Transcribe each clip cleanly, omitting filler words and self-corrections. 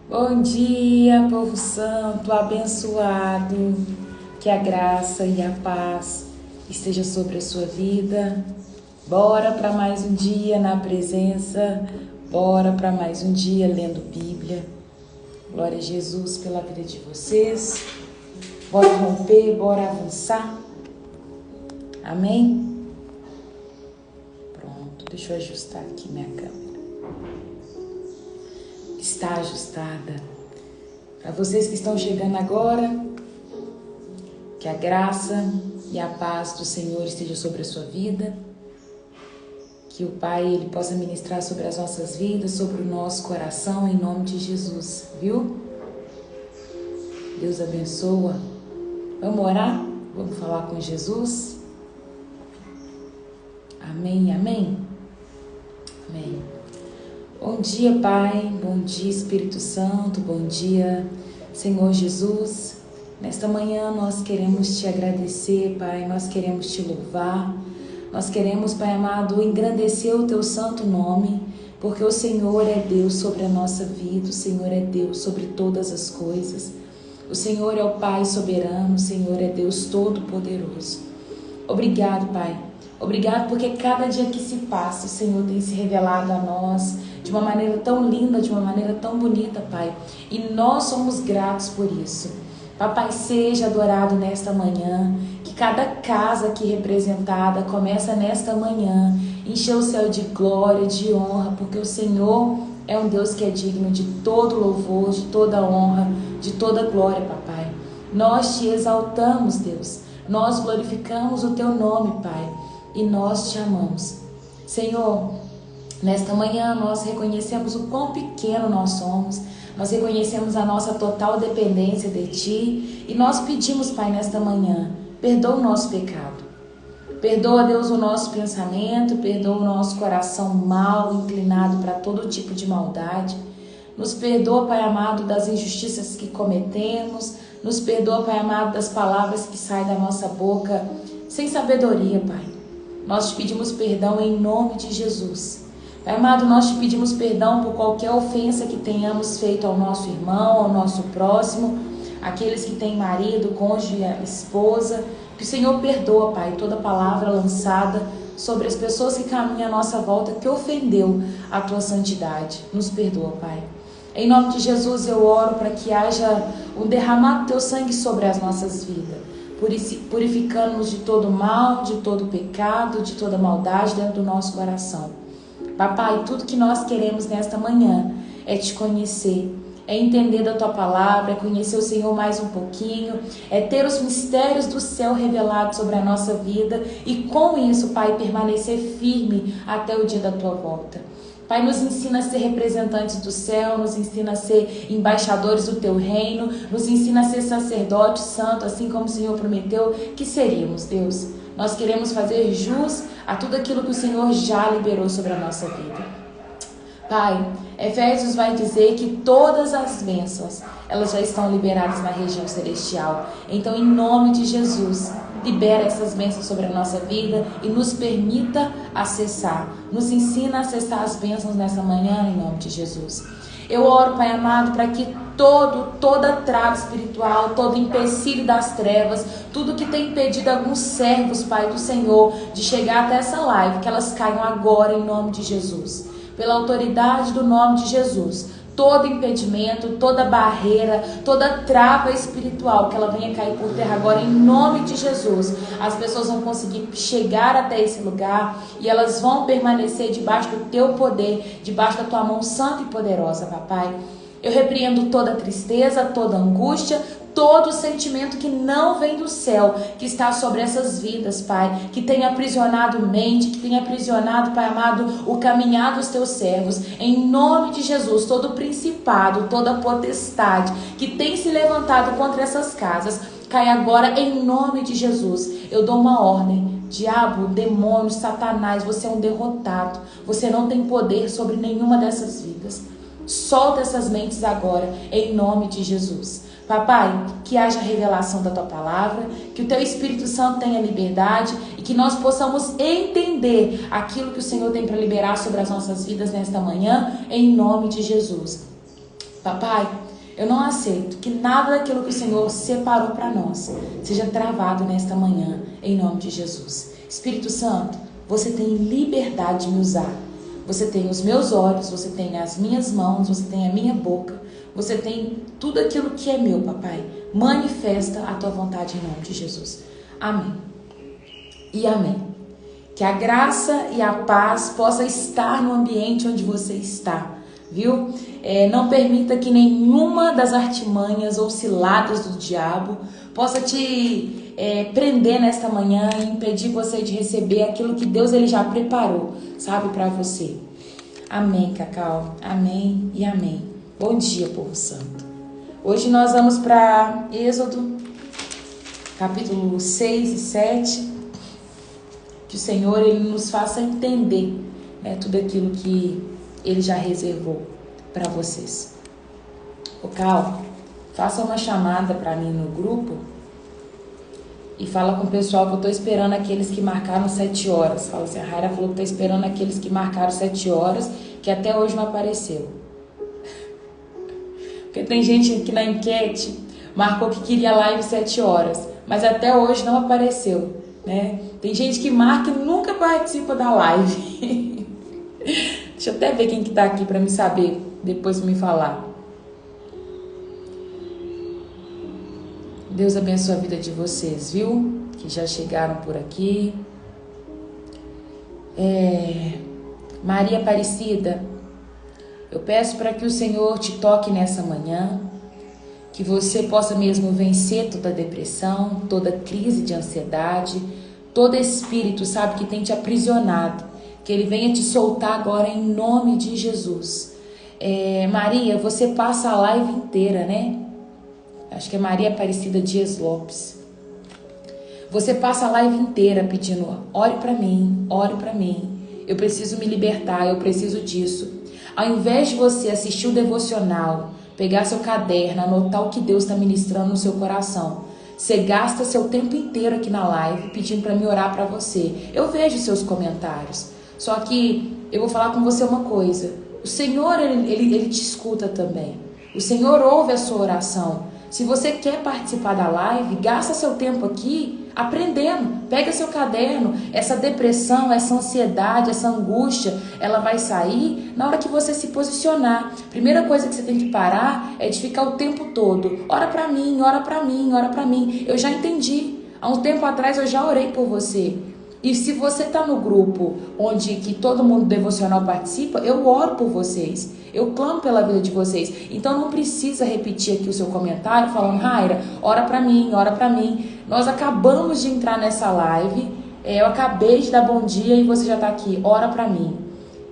Bom dia, povo santo, abençoado, que a graça e a paz esteja sobre a sua vida. Bora para mais um dia na presença, bora para mais um dia lendo Bíblia. Glória a Jesus pela vida de vocês. Bora romper, bora avançar. Amém? Pronto, deixa eu ajustar aqui minha câmera. Está ajustada. Para vocês que estão chegando agora, que a graça e a paz do Senhor esteja sobre a sua vida, que o Pai ele possa ministrar sobre as nossas vidas, sobre o nosso coração, em nome de Jesus, viu? Deus abençoa. Vamos orar? Vamos falar com Jesus? Amém, amém? Amém. Bom dia, Pai, bom dia, Espírito Santo, bom dia, Senhor Jesus. Nesta manhã nós queremos Te agradecer, Pai, nós queremos Te louvar, nós queremos, Pai amado, engrandecer o Teu santo nome, porque o Senhor é Deus sobre a nossa vida, o Senhor é Deus sobre todas as coisas, o Senhor é o Pai soberano, o Senhor é Deus todo-poderoso. Obrigado, Pai. Obrigado porque cada dia que se passa, o Senhor tem se revelado a nós de uma maneira tão linda, de uma maneira tão bonita, Pai. E nós somos gratos por isso. Papai, seja adorado nesta manhã, que cada casa aqui representada começa nesta manhã, encher o céu de glória, de honra, porque o Senhor é um Deus que é digno de todo louvor, de toda honra, de toda glória, Papai. Nós Te exaltamos, Deus. Nós glorificamos o Teu nome, Pai, e nós Te amamos. Senhor, nesta manhã nós reconhecemos o quão pequeno nós somos, nós reconhecemos a nossa total dependência de Ti e nós pedimos, Pai, nesta manhã, perdoa o nosso pecado. Perdoa, Deus, o nosso pensamento, perdoa o nosso coração mal, inclinado para todo tipo de maldade. Nos perdoa, Pai amado, das injustiças que cometemos. Nos perdoa, Pai amado, das palavras que saem da nossa boca sem sabedoria, Pai. Nós Te pedimos perdão em nome de Jesus. Pai amado, nós Te pedimos perdão por qualquer ofensa que tenhamos feito ao nosso irmão, ao nosso próximo, aqueles que têm marido, cônjuge, esposa. Que o Senhor perdoa, Pai, toda palavra lançada sobre as pessoas que caminham à nossa volta, que ofendeu a Tua santidade. Nos perdoa, Pai. Em nome de Jesus eu oro para que haja um derramado do Teu sangue sobre as nossas vidas, purificando-nos de todo mal, de todo pecado, de toda maldade dentro do nosso coração. Papai, tudo que nós queremos nesta manhã é Te conhecer, é entender da Tua palavra, é conhecer o Senhor mais um pouquinho, é ter os mistérios do céu revelados sobre a nossa vida e com isso, Pai, permanecer firme até o dia da Tua volta. Pai, nos ensina a ser representantes do céu, nos ensina a ser embaixadores do Teu reino, nos ensina a ser sacerdote santo, assim como o Senhor prometeu que seríamos, Deus. Nós queremos fazer jus a tudo aquilo que o Senhor já liberou sobre a nossa vida. Pai, Efésios vai dizer que todas as bênçãos, elas já estão liberadas na região celestial. Então, em nome de Jesus, libera essas bênçãos sobre a nossa vida e nos permita acessar. Nos ensina a acessar as bênçãos nessa manhã, em nome de Jesus. Eu oro, Pai amado, para que toda trava espiritual, todo empecilho das trevas, tudo que tem impedido alguns servos, Pai do Senhor, de chegar até essa live, que elas caiam agora em nome de Jesus. Pela autoridade do nome de Jesus, todo impedimento, toda barreira, toda trava espiritual, que ela venha cair por terra agora em nome de Jesus. As pessoas vão conseguir chegar até esse lugar e elas vão permanecer debaixo do Teu poder, debaixo da Tua mão santa e poderosa, Papai. Eu repreendo toda tristeza, toda angústia, todo sentimento que não vem do céu, que está sobre essas vidas, Pai, que tem aprisionado mente, que tem aprisionado, Pai amado, o caminhar dos Teus servos. Em nome de Jesus, todo principado, toda potestade que tem se levantado contra essas casas, cai agora em nome de Jesus. Eu dou uma ordem. Diabo, demônio, Satanás, você é um derrotado. Você não tem poder sobre nenhuma dessas vidas. Solta essas mentes agora, em nome de Jesus. Papai, que haja revelação da Tua palavra, que o Teu Espírito Santo tenha liberdade e que nós possamos entender aquilo que o Senhor tem para liberar sobre as nossas vidas nesta manhã, em nome de Jesus. Papai, eu não aceito que nada daquilo que o Senhor separou para nós seja travado nesta manhã, em nome de Jesus. Espírito Santo, você tem liberdade de me usar. Você tem os meus olhos, você tem as minhas mãos, você tem a minha boca, você tem tudo aquilo que é meu, papai. Manifesta a tua vontade em nome de Jesus. Amém. E amém. Que a graça e a paz possa estar no ambiente onde você está, viu? Não permita que nenhuma das artimanhas ou ciladas do diabo possa te prender nesta manhã e impedir você de receber aquilo que Deus ele já preparou, sabe, para você. Amém, Cacau. Amém e amém. Bom dia, povo santo. Hoje nós vamos para Êxodo, capítulo 6 e 7. Que o Senhor ele nos faça entender, né, tudo aquilo que Ele já reservou para vocês. Ô Cal, faça uma chamada para mim no grupo e fala com o pessoal que eu estou esperando aqueles que marcaram 7 horas. Fala assim, a Raira falou que está esperando aqueles que marcaram 7 horas, que até hoje não apareceu. Porque tem gente que na enquete marcou que queria live 7 horas, mas até hoje não apareceu, né? Tem gente que marca e nunca participa da live. Deixa eu até ver quem que tá aqui para me saber, depois me falar. Deus abençoe a vida de vocês, viu? Que já chegaram por aqui. Maria Aparecida, eu peço para que o Senhor te toque nessa manhã, que você possa mesmo vencer toda depressão, toda crise de ansiedade, todo espírito, sabe, que tem te aprisionado, que ele venha te soltar agora em nome de Jesus. Maria, você passa a live inteira, né? Acho que é Maria Aparecida Dias Lopes. Você passa a live inteira pedindo, ore para mim, eu preciso me libertar, eu preciso disso. Ao invés de você assistir o devocional, pegar seu caderno, anotar o que Deus está ministrando no seu coração, você gasta seu tempo inteiro aqui na live pedindo para me orar para você. Eu vejo seus comentários. Só que eu vou falar com você uma coisa. O Senhor, ele te escuta também. O Senhor ouve a sua oração. Se você quer participar da live, gasta seu tempo aqui aprendendo. Pega seu caderno. Essa depressão, essa ansiedade, essa angústia, ela vai sair na hora que você se posicionar. Primeira coisa que você tem que parar é de ficar o tempo todo. Ora pra mim, ora pra mim, ora pra mim. Eu já entendi. Há um tempo atrás eu já orei por você. E se você está no grupo onde que todo mundo devocional participa, eu oro por vocês. Eu clamo pela vida de vocês. Então não precisa repetir aqui o seu comentário falando, Raira, ora pra mim, ora pra mim. Nós acabamos de entrar nessa live, eu acabei de dar bom dia e você já tá aqui, ora pra mim.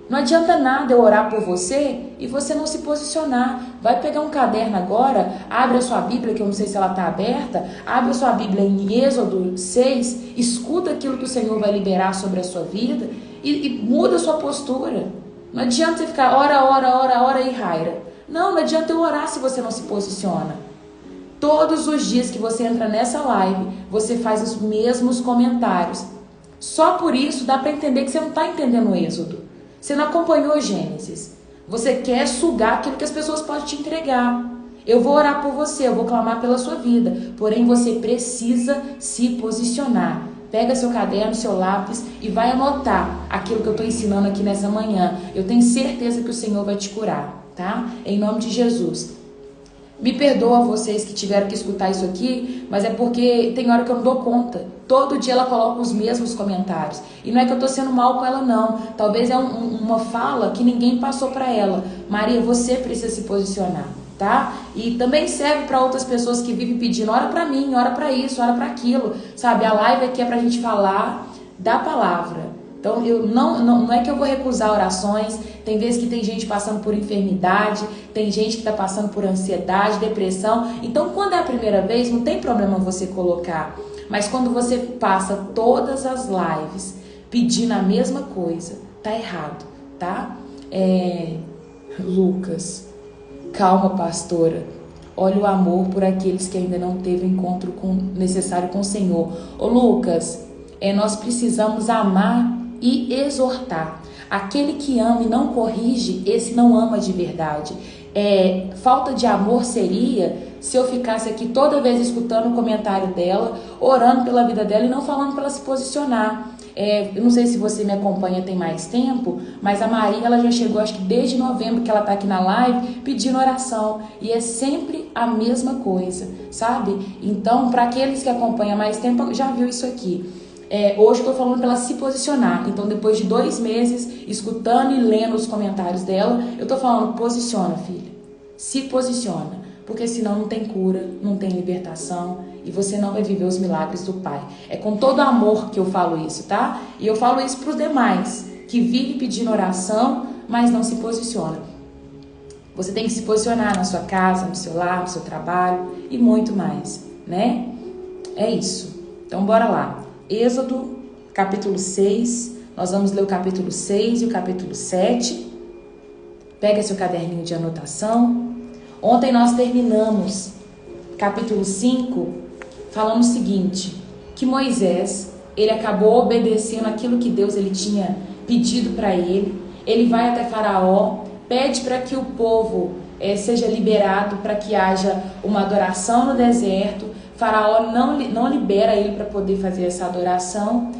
Não adianta nada eu orar por você e você não se posicionar. Vai pegar um caderno agora, abre a sua Bíblia, que eu não sei se ela está aberta, abre a sua Bíblia em Êxodo 6, escuta aquilo que o Senhor vai liberar sobre a sua vida e muda a sua postura. Não adianta você ficar ora e Raira. Não adianta eu orar se você não se posiciona. Todos os dias que você entra nessa live, você faz os mesmos comentários. Só por isso dá para entender que você não está entendendo o Êxodo. Você não acompanhou Gênesis. Você quer sugar aquilo que as pessoas podem te entregar. Eu vou orar por você, eu vou clamar pela sua vida. Porém, você precisa se posicionar. Pega seu caderno, seu lápis e vai anotar aquilo que eu estou ensinando aqui nessa manhã. Eu tenho certeza que o Senhor vai te curar, tá? Em nome de Jesus. Me perdoa vocês que tiveram que escutar isso aqui, mas é porque tem hora que eu não dou conta. Todo dia ela coloca os mesmos comentários. E não é que eu tô sendo mal com ela, não. Talvez é uma fala que ninguém passou para ela. Maria, você precisa se posicionar, tá? E também serve para outras pessoas que vivem pedindo, ora para mim, ora para isso, ora para aquilo. Sabe, a live aqui é pra gente falar da palavra. Então, não é que eu vou recusar orações. Tem vezes que tem gente passando por enfermidade, tem gente que está passando por ansiedade, depressão. Então, quando é a primeira vez, não tem problema você colocar. Mas quando você passa todas as lives pedindo a mesma coisa, tá errado, tá? Lucas, calma, pastora. Olha o amor por aqueles que ainda não teve o encontro necessário com o Senhor. Ô Lucas, nós precisamos amar e exortar. Aquele que ama e não corrige, esse não ama de verdade. falta de amor seria se eu ficasse aqui toda vez escutando o comentário dela, orando pela vida dela e não falando para ela se posicionar. Eu não sei se você me acompanha tem mais tempo, mas a Maria, ela já chegou, acho que desde novembro que ela tá aqui na live, pedindo oração. E é sempre a mesma coisa, sabe? Então, para aqueles que acompanham mais tempo, já viu isso aqui. Hoje eu tô falando para ela se posicionar. Então, depois de 2 meses, escutando e lendo os comentários dela, eu tô falando, posiciona, filha. Se posiciona. Porque senão não tem cura, não tem libertação e você não vai viver os milagres do Pai. É com todo amor que eu falo isso, tá? E eu falo isso para os demais, que vivem pedindo oração, mas não se posiciona. Você tem que se posicionar na sua casa, no seu lar, no seu trabalho e muito mais, né? É isso. Então bora lá. Êxodo, capítulo 6. Nós vamos ler o capítulo 6 e o capítulo 7. Pega seu caderninho de anotação. Ontem nós terminamos capítulo 5 falando o seguinte, que Moisés, ele acabou obedecendo aquilo que Deus ele tinha pedido para ele. Ele vai até Faraó, pede para que o povo seja liberado, para que haja uma adoração no deserto. Faraó não libera ele para poder fazer essa adoração.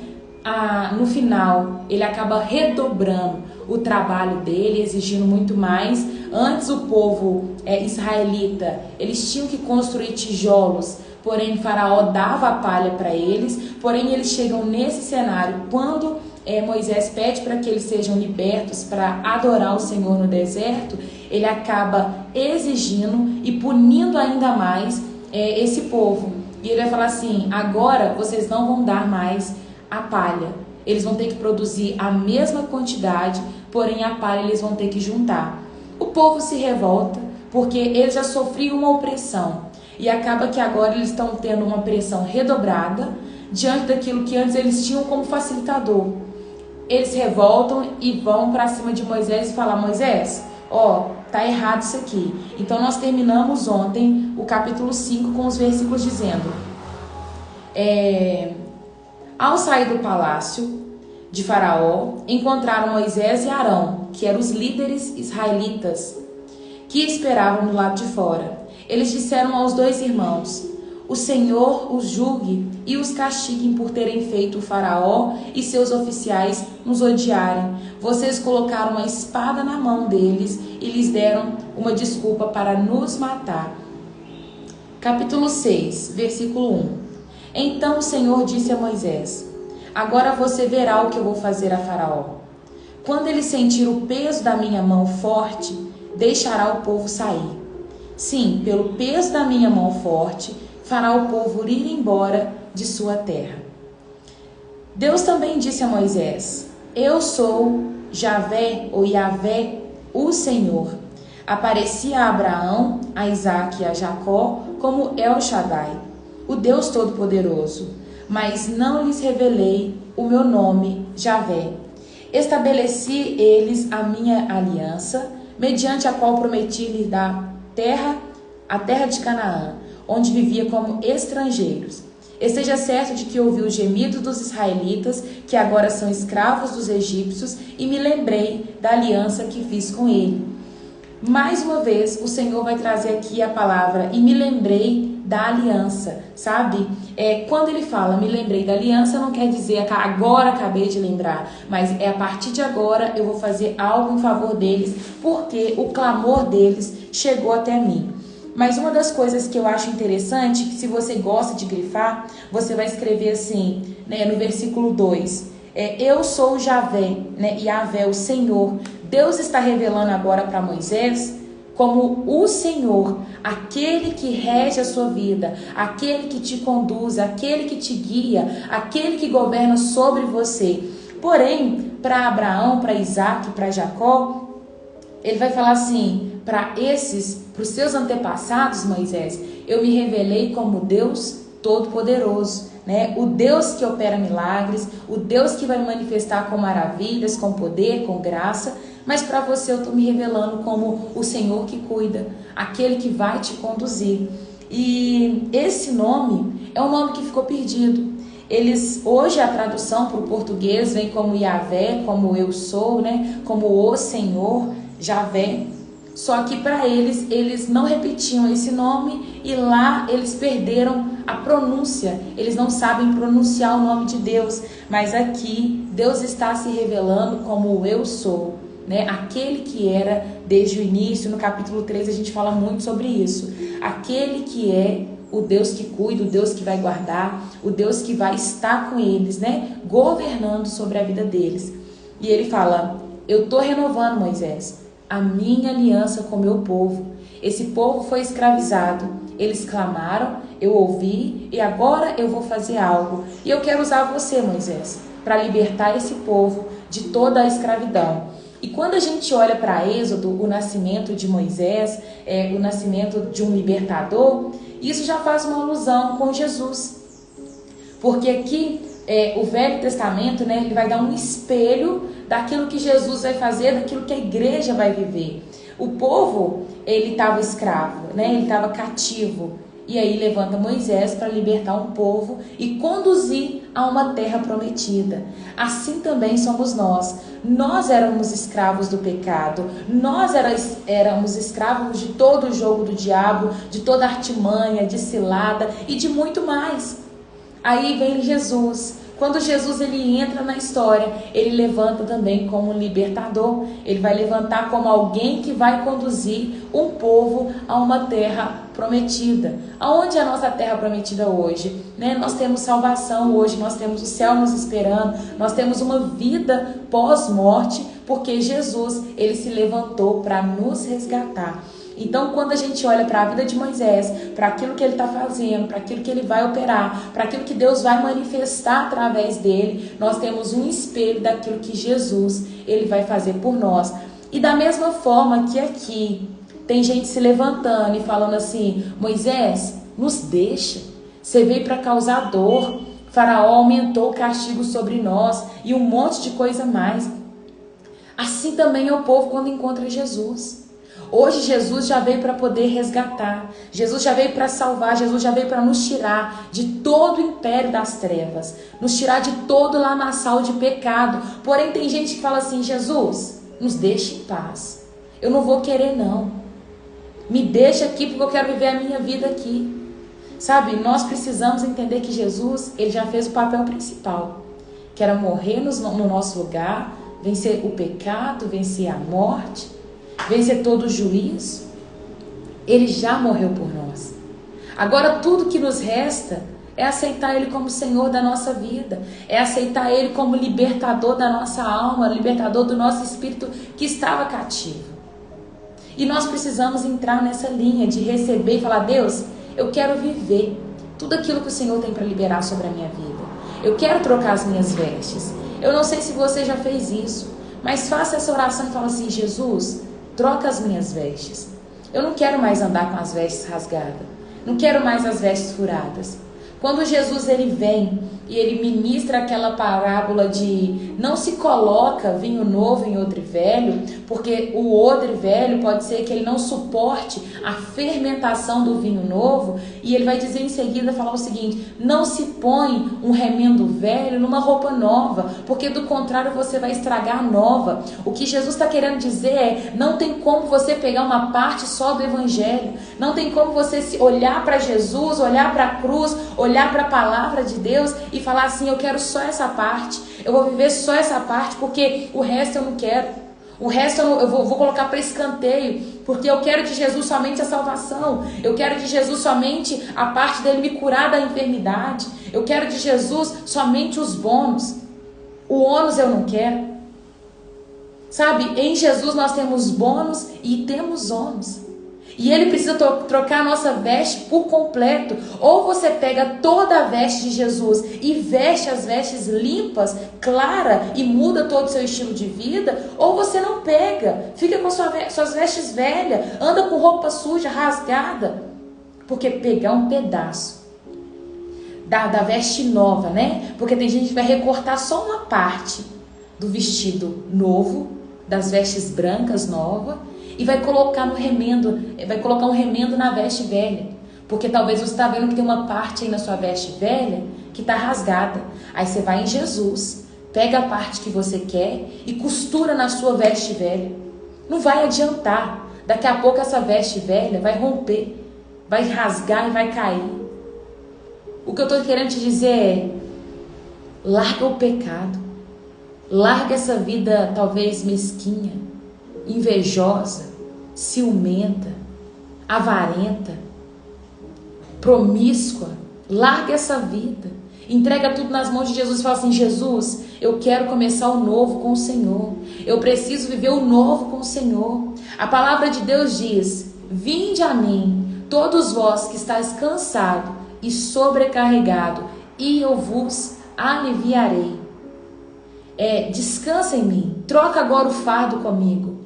No final, ele acaba redobrando o trabalho dele, exigindo muito mais. Antes o povo israelita, eles tinham que construir tijolos, porém Faraó dava a palha para eles. Porém eles chegam nesse cenário quando Moisés pede para que eles sejam libertos para adorar o Senhor no deserto. Ele acaba exigindo e punindo ainda mais esse povo. E ele vai falar assim, agora vocês não vão dar mais a palha. Eles vão ter que produzir a mesma quantidade, porém a palha eles vão ter que juntar. O povo se revolta porque eles já sofriam uma opressão e acaba que agora eles estão tendo uma pressão redobrada diante daquilo que antes eles tinham como facilitador. Eles se revoltam e vão para cima de Moisés e falam, Moisés, tá errado isso aqui. Então nós terminamos ontem o capítulo 5 com os versículos dizendo, ao sair do palácio de Faraó, encontraram Moisés e Arão, que eram os líderes israelitas, que esperavam do lado de fora. Eles disseram aos 2 irmãos, o Senhor os julgue e os castigue por terem feito o Faraó e seus oficiais nos odiarem. Vocês colocaram uma espada na mão deles e lhes deram uma desculpa para nos matar. Capítulo 6, versículo 1. Então o Senhor disse a Moisés, agora você verá o que eu vou fazer a Faraó. Quando ele sentir o peso da minha mão forte, deixará o povo sair. Sim, pelo peso da minha mão forte, fará o povo ir embora de sua terra. Deus também disse a Moisés, eu sou Javé ou Yavé, o Senhor. Apareci a Abraão, a Isaque e a Jacó como El Shaddai, o Deus Todo-Poderoso, mas não lhes revelei o meu nome, Javé. Estabeleci eles a minha aliança, mediante a qual prometi lhes dar a terra de Canaã, onde vivia como estrangeiros. Esteja certo de que ouvi os gemidos dos israelitas, que agora são escravos dos egípcios, e me lembrei da aliança que fiz com ele. Mais uma vez, o Senhor vai trazer aqui a palavra, e me lembrei da aliança, sabe? Quando ele fala, me lembrei da aliança, não quer dizer agora acabei de lembrar, mas a partir de agora eu vou fazer algo em favor deles, porque o clamor deles chegou até mim. Mas uma das coisas que eu acho interessante, que se você gosta de grifar, você vai escrever assim, no versículo 2, eu sou Javé, Yavé, o Senhor. Deus está revelando agora para Moisés como o Senhor, aquele que rege a sua vida, aquele que te conduz, aquele que te guia, aquele que governa sobre você. Porém, para Abraão, para Isaque, para Jacó, ele vai falar assim, para os seus antepassados, Moisés, eu me revelei como Deus Todo-Poderoso, o Deus que opera milagres, o Deus que vai manifestar com maravilhas, com poder, com graça, mas para você eu estou me revelando como o Senhor que cuida, aquele que vai te conduzir. E esse nome é um nome que ficou perdido. Hoje a tradução para o português vem como Yavé, como eu sou, como o Senhor, Javé. Só que para eles não repetiam esse nome e lá eles perderam a pronúncia. Eles não sabem pronunciar o nome de Deus. Mas aqui Deus está se revelando como o Eu Sou, né? Aquele que era desde o início. No capítulo 3 a gente fala muito sobre isso. Aquele que é o Deus que cuida, o Deus que vai guardar, o Deus que vai estar com eles, né? Governando sobre a vida deles. E ele fala: eu estou renovando, Moisés, a minha aliança com o meu povo. Esse povo foi escravizado. Eles clamaram, eu ouvi e agora eu vou fazer algo. E eu quero usar você, Moisés, para libertar esse povo de toda a escravidão. E quando a gente olha para Êxodo, o nascimento de Moisés, o nascimento de um libertador, isso já faz uma alusão com Jesus. Porque aqui o Velho Testamento, né, ele vai dar um espelho daquilo que Jesus vai fazer, daquilo que a igreja vai viver. O povo, ele estava escravo, né, ele estava cativo. E aí levanta Moisés para libertar um povo e conduzir a uma terra prometida. Assim também somos nós. Nós éramos escravos do pecado. Nós éramos escravos de todo o jogo do diabo, de toda artimanha, de cilada e de muito mais. Aí vem Jesus. Quando Jesus ele entra na história, ele levanta também como libertador. Ele vai levantar como alguém que vai conduzir um povo a uma terra prometida. Aonde é a nossa terra prometida hoje? Né? Nós temos salvação hoje, nós temos o céu nos esperando, nós temos uma vida pós-morte, porque Jesus ele se levantou para nos resgatar. Então, quando a gente olha para a vida de Moisés, para aquilo que ele está fazendo, para aquilo que ele vai operar, para aquilo que Deus vai manifestar através dele, nós temos um espelho daquilo que Jesus ele vai fazer por nós. E da mesma forma que aqui tem gente se levantando e falando assim: Moisés, nos deixa, você veio para causar dor, Faraó aumentou o castigo sobre nós e um monte de coisa mais. Assim também é o povo quando encontra Jesus. Hoje Jesus já veio para poder resgatar, Jesus já veio para salvar, Jesus já veio para nos tirar de todo o império das trevas, nos tirar de todo o lamaçal de pecado. Porém tem gente que fala assim: Jesus, nos deixe em paz, eu não vou querer não, me deixa aqui porque eu quero viver a minha vida aqui. Sabe, nós precisamos entender que Jesus, ele já fez o papel principal, que era morrer no nosso lugar, vencer o pecado, vencer a morte, vencer todo o juízo. Ele já morreu por nós. Agora tudo que nos resta é aceitar Ele como Senhor da nossa vida, é aceitar Ele como libertador da nossa alma, libertador do nosso espírito que estava cativo. E nós precisamos entrar nessa linha de receber e falar: Deus, eu quero viver tudo aquilo que o Senhor tem para liberar sobre a minha vida. Eu quero trocar as minhas vestes. Eu não sei se você já fez isso, mas faça essa oração e fala assim: Jesus, troca as minhas vestes. Eu não quero mais andar com as vestes rasgadas. Não quero mais as vestes furadas. Quando Jesus ele vem e ele ministra aquela parábola de não se coloca vinho novo em odre velho, porque o odre velho pode ser que ele não suporte a fermentação do vinho novo, e ele vai dizer em seguida, falar o seguinte: não se põe um remendo velho numa roupa nova, porque do contrário você vai estragar a nova. O que Jesus está querendo dizer é: não tem como você pegar uma parte só do evangelho, não tem como você olhar para Jesus, olhar para a cruz, olhar para a palavra de Deus e falar assim: eu quero só essa parte, eu vou viver só essa parte, porque o resto eu não quero. O resto eu vou colocar para escanteio, porque eu quero de Jesus somente a salvação. Eu quero de Jesus somente a parte dele me curar da enfermidade. Eu quero de Jesus somente os bônus. O ônus eu não quero. Sabe, em Jesus nós temos bônus e temos ônus. E ele precisa trocar a nossa veste por completo. Ou você pega toda a veste de Jesus e veste as vestes limpas, clara, e muda todo o seu estilo de vida. Ou você não pega, fica com suas vestes velhas, anda com roupa suja, rasgada. Porque pegar um pedaço da veste nova, né? Porque tem gente que vai recortar só uma parte do vestido novo, das vestes brancas novas, e vai colocar no remendo, vai colocar um remendo na veste velha. Porque talvez você está vendo que tem uma parte aí na sua veste velha que está rasgada. Aí você vai em Jesus, pega a parte que você quer e costura na sua veste velha. Não vai adiantar. Daqui a pouco essa veste velha vai romper, vai rasgar e vai cair. O que eu estou querendo te dizer é: larga o pecado, larga essa vida talvez mesquinha, invejosa, ciumenta, avarenta, promíscua. Larga essa vida, entrega tudo nas mãos de Jesus e fala assim: Jesus, eu quero começar o novo com o Senhor, eu preciso viver o novo com o Senhor. A palavra de Deus diz: vinde a mim, todos vós que estáis cansado e sobrecarregado, e eu vos aliviarei. Descansa em mim, troca agora o fardo comigo,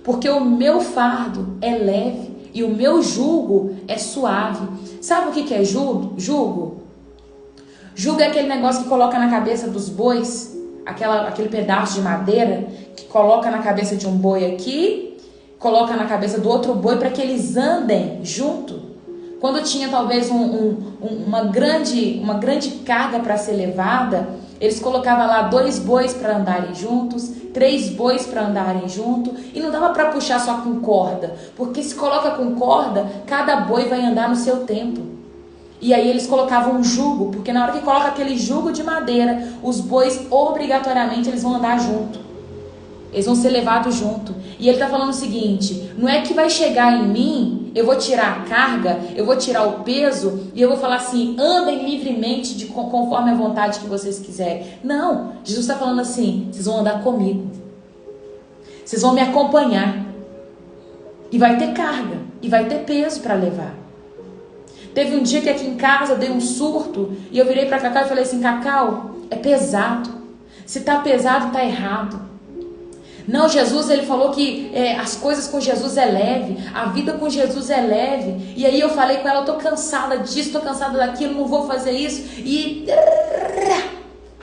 porque o meu fardo é leve e o meu jugo é suave. Sabe o que é jugo? Jugo é aquele negócio que coloca na cabeça dos bois, aquele pedaço de madeira que coloca na cabeça de um boi aqui, coloca na cabeça do outro boi para que eles andem junto. Quando tinha talvez uma grande carga para ser levada, eles colocavam lá 2 bois para andarem juntos, 3 bois para andarem junto, e não dava para puxar só com corda, porque se coloca com corda, cada boi vai andar no seu tempo. E aí eles colocavam um jugo, porque na hora que coloca aquele jugo de madeira, os bois obrigatoriamente eles vão andar junto. Eles vão ser levados junto. E ele está falando o seguinte: não é que vai chegar em mim, eu vou tirar a carga, eu vou tirar o peso e eu vou falar assim: andem livremente conforme a vontade que vocês quiserem. Não, Jesus está falando assim: vocês vão andar comigo, vocês vão me acompanhar, e vai ter carga, e vai ter peso para levar. Teve um dia que aqui em casa eu dei um surto e eu virei para Cacau e falei assim: Cacau, é pesado, se tá pesado tá errado. Não, Jesus, ele falou que as coisas com Jesus é leve, a vida com Jesus é leve. E aí eu falei com ela: eu tô cansada disso, tô cansada daquilo, não vou fazer isso. E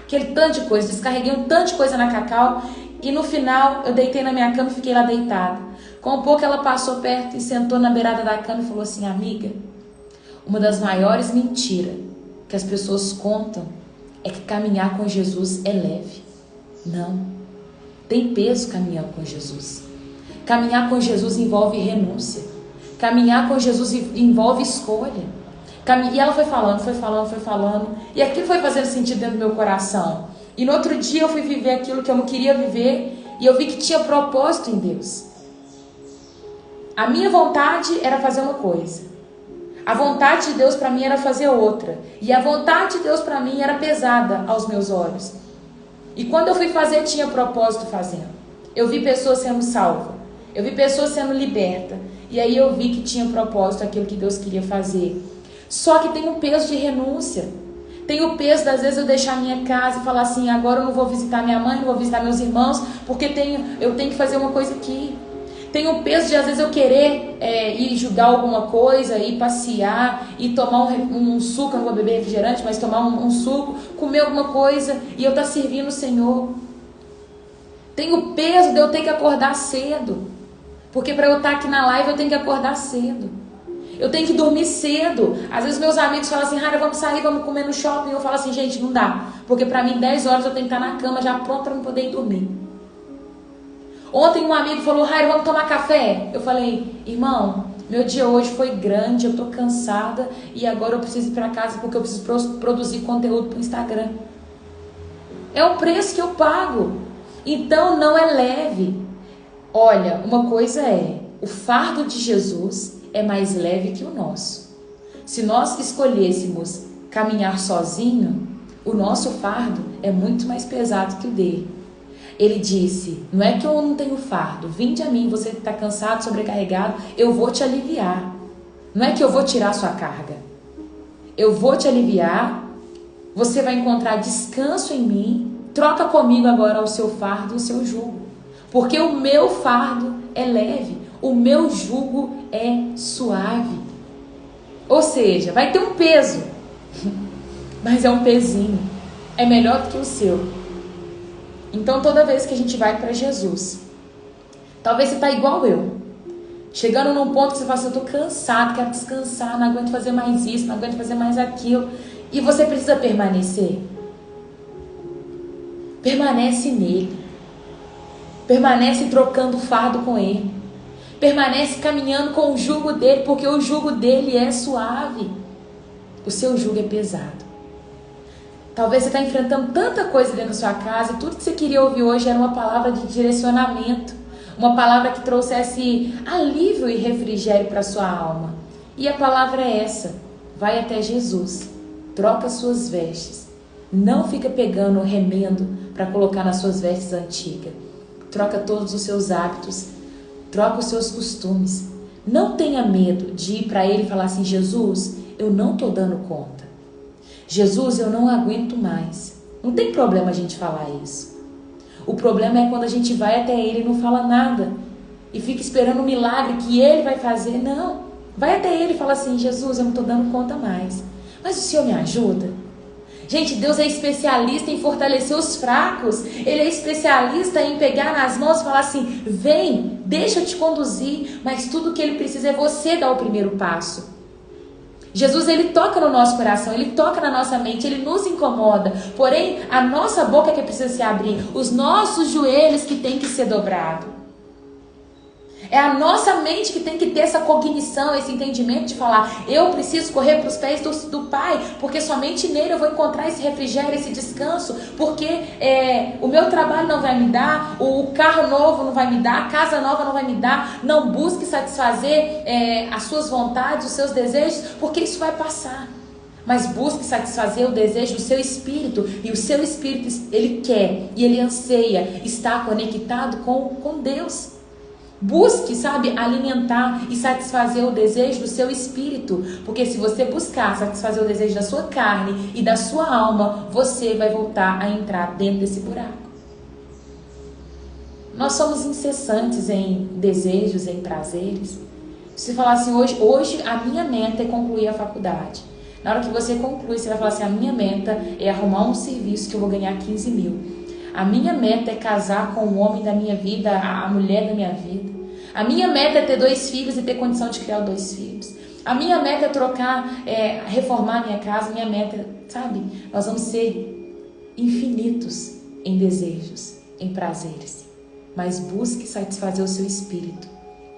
aquele tanto de coisa, descarreguei um tanto de coisa na Cacau. E no final eu deitei na minha cama e fiquei lá deitada. Com um pouco ela passou perto e sentou na beirada da cama e falou assim: amiga, uma das maiores mentiras que as pessoas contam é que caminhar com Jesus é leve. Não. Tem peso caminhar com Jesus. Caminhar com Jesus envolve renúncia. Caminhar com Jesus envolve escolha. E ela foi falando. E aquilo foi fazendo sentido dentro do meu coração. E no outro dia eu fui viver aquilo que eu não queria viver. E eu vi que tinha propósito em Deus. A minha vontade era fazer uma coisa. A vontade de Deus para mim era fazer outra. E a vontade de Deus para mim era pesada aos meus olhos. E quando eu fui fazer, tinha propósito fazendo. Eu vi pessoas sendo salvas. Eu vi pessoas sendo libertas. E aí eu vi que tinha propósito aquilo que Deus queria fazer. Só que tem um peso de renúncia. Tem o peso, às vezes, eu deixar a minha casa e falar assim: agora eu não vou visitar minha mãe, não vou visitar meus irmãos, porque eu tenho que fazer uma coisa aqui. Tem o peso de, às vezes, eu querer ir jogar alguma coisa, ir passear, ir tomar um suco, eu não vou beber refrigerante, mas tomar um suco, comer alguma coisa, e eu estar servindo o Senhor. Tem o peso de eu ter que acordar cedo, porque para eu estar aqui na live eu tenho que acordar cedo. Eu tenho que dormir cedo. Às vezes meus amigos falam assim: Rara, vamos sair, vamos comer no shopping. Eu falo assim: gente, não dá, porque para mim 10 horas eu tenho que estar na cama já pronto para não poder ir dormir. Ontem um amigo falou: Rairo, vamos tomar café? Eu falei: irmão, meu dia hoje foi grande, eu tô cansada e agora eu preciso ir para casa porque eu preciso produzir conteúdo para o Instagram. É o preço que eu pago. Então não é leve. Olha, uma coisa é: o fardo de Jesus é mais leve que o nosso. Se nós escolhêssemos caminhar sozinho, o nosso fardo é muito mais pesado que o dele. Ele disse: não é que eu não tenho fardo, vinde a mim, você que está cansado, sobrecarregado, eu vou te aliviar. Não é que eu vou tirar a sua carga, eu vou te aliviar, você vai encontrar descanso em mim, troca comigo agora o seu fardo e o seu jugo, porque o meu fardo é leve, o meu jugo é suave. Ou seja, vai ter um peso, mas é um pezinho, é melhor do que o seu. Então toda vez que a gente vai para Jesus, talvez você está igual eu, chegando num ponto que você fala assim: eu estou cansado, quero descansar, não aguento fazer mais isso, não aguento fazer mais aquilo. E você precisa permanecer. Permanece nele. Permanece trocando fardo com ele. Permanece caminhando com o jugo dele, porque o jugo dele é suave. O seu jugo é pesado. Talvez você está enfrentando tanta coisa dentro da sua casa e tudo que você queria ouvir hoje era uma palavra de direcionamento. Uma palavra que trouxesse alívio e refrigério para a sua alma. E a palavra é essa. Vai até Jesus. Troca suas vestes. Não fica pegando remendo para colocar nas suas vestes antigas. Troca todos os seus hábitos. Troca os seus costumes. Não tenha medo de ir para ele e falar assim: Jesus, eu não estou dando conta. Jesus, eu não aguento mais. Não tem problema a gente falar isso. O problema é quando a gente vai até ele e não fala nada. E fica esperando um milagre que ele vai fazer. Não. Vai até ele e fala assim: Jesus, eu não estou dando conta mais. Mas o Senhor me ajuda? Gente, Deus é especialista em fortalecer os fracos. Ele é especialista em pegar nas mãos e falar assim: vem, deixa eu te conduzir. Mas tudo que ele precisa é você dar o primeiro passo. Jesus, ele toca no nosso coração, ele toca na nossa mente, ele nos incomoda. Porém, a nossa boca é que precisa se abrir, os nossos joelhos que tem que ser dobrado. É a nossa mente que tem que ter essa cognição, esse entendimento de falar: eu preciso correr para os pés do Pai, porque somente nele eu vou encontrar esse refrigério, esse descanso, porque o meu trabalho não vai me dar, o carro novo não vai me dar, a casa nova não vai me dar. Não busque satisfazer as suas vontades, os seus desejos, porque isso vai passar. Mas busque satisfazer o desejo do seu espírito, e o seu espírito, ele quer e ele anseia estar conectado com Deus. Busque, alimentar e satisfazer o desejo do seu espírito. Porque se você buscar satisfazer o desejo da sua carne e da sua alma, você vai voltar a entrar dentro desse buraco. Nós somos incessantes em desejos, em prazeres. Se falar assim, hoje a minha meta é concluir a faculdade. Na hora que você conclui, você vai falar assim: a minha meta é arrumar um serviço que eu vou ganhar 15 mil. A minha meta é casar com o homem da minha vida, a mulher da minha vida. A minha meta é ter 2 filhos e ter condição de criar 2 filhos. A minha meta é reformar a minha casa. A minha meta, nós vamos ser infinitos em desejos, em prazeres. Mas busque satisfazer o seu espírito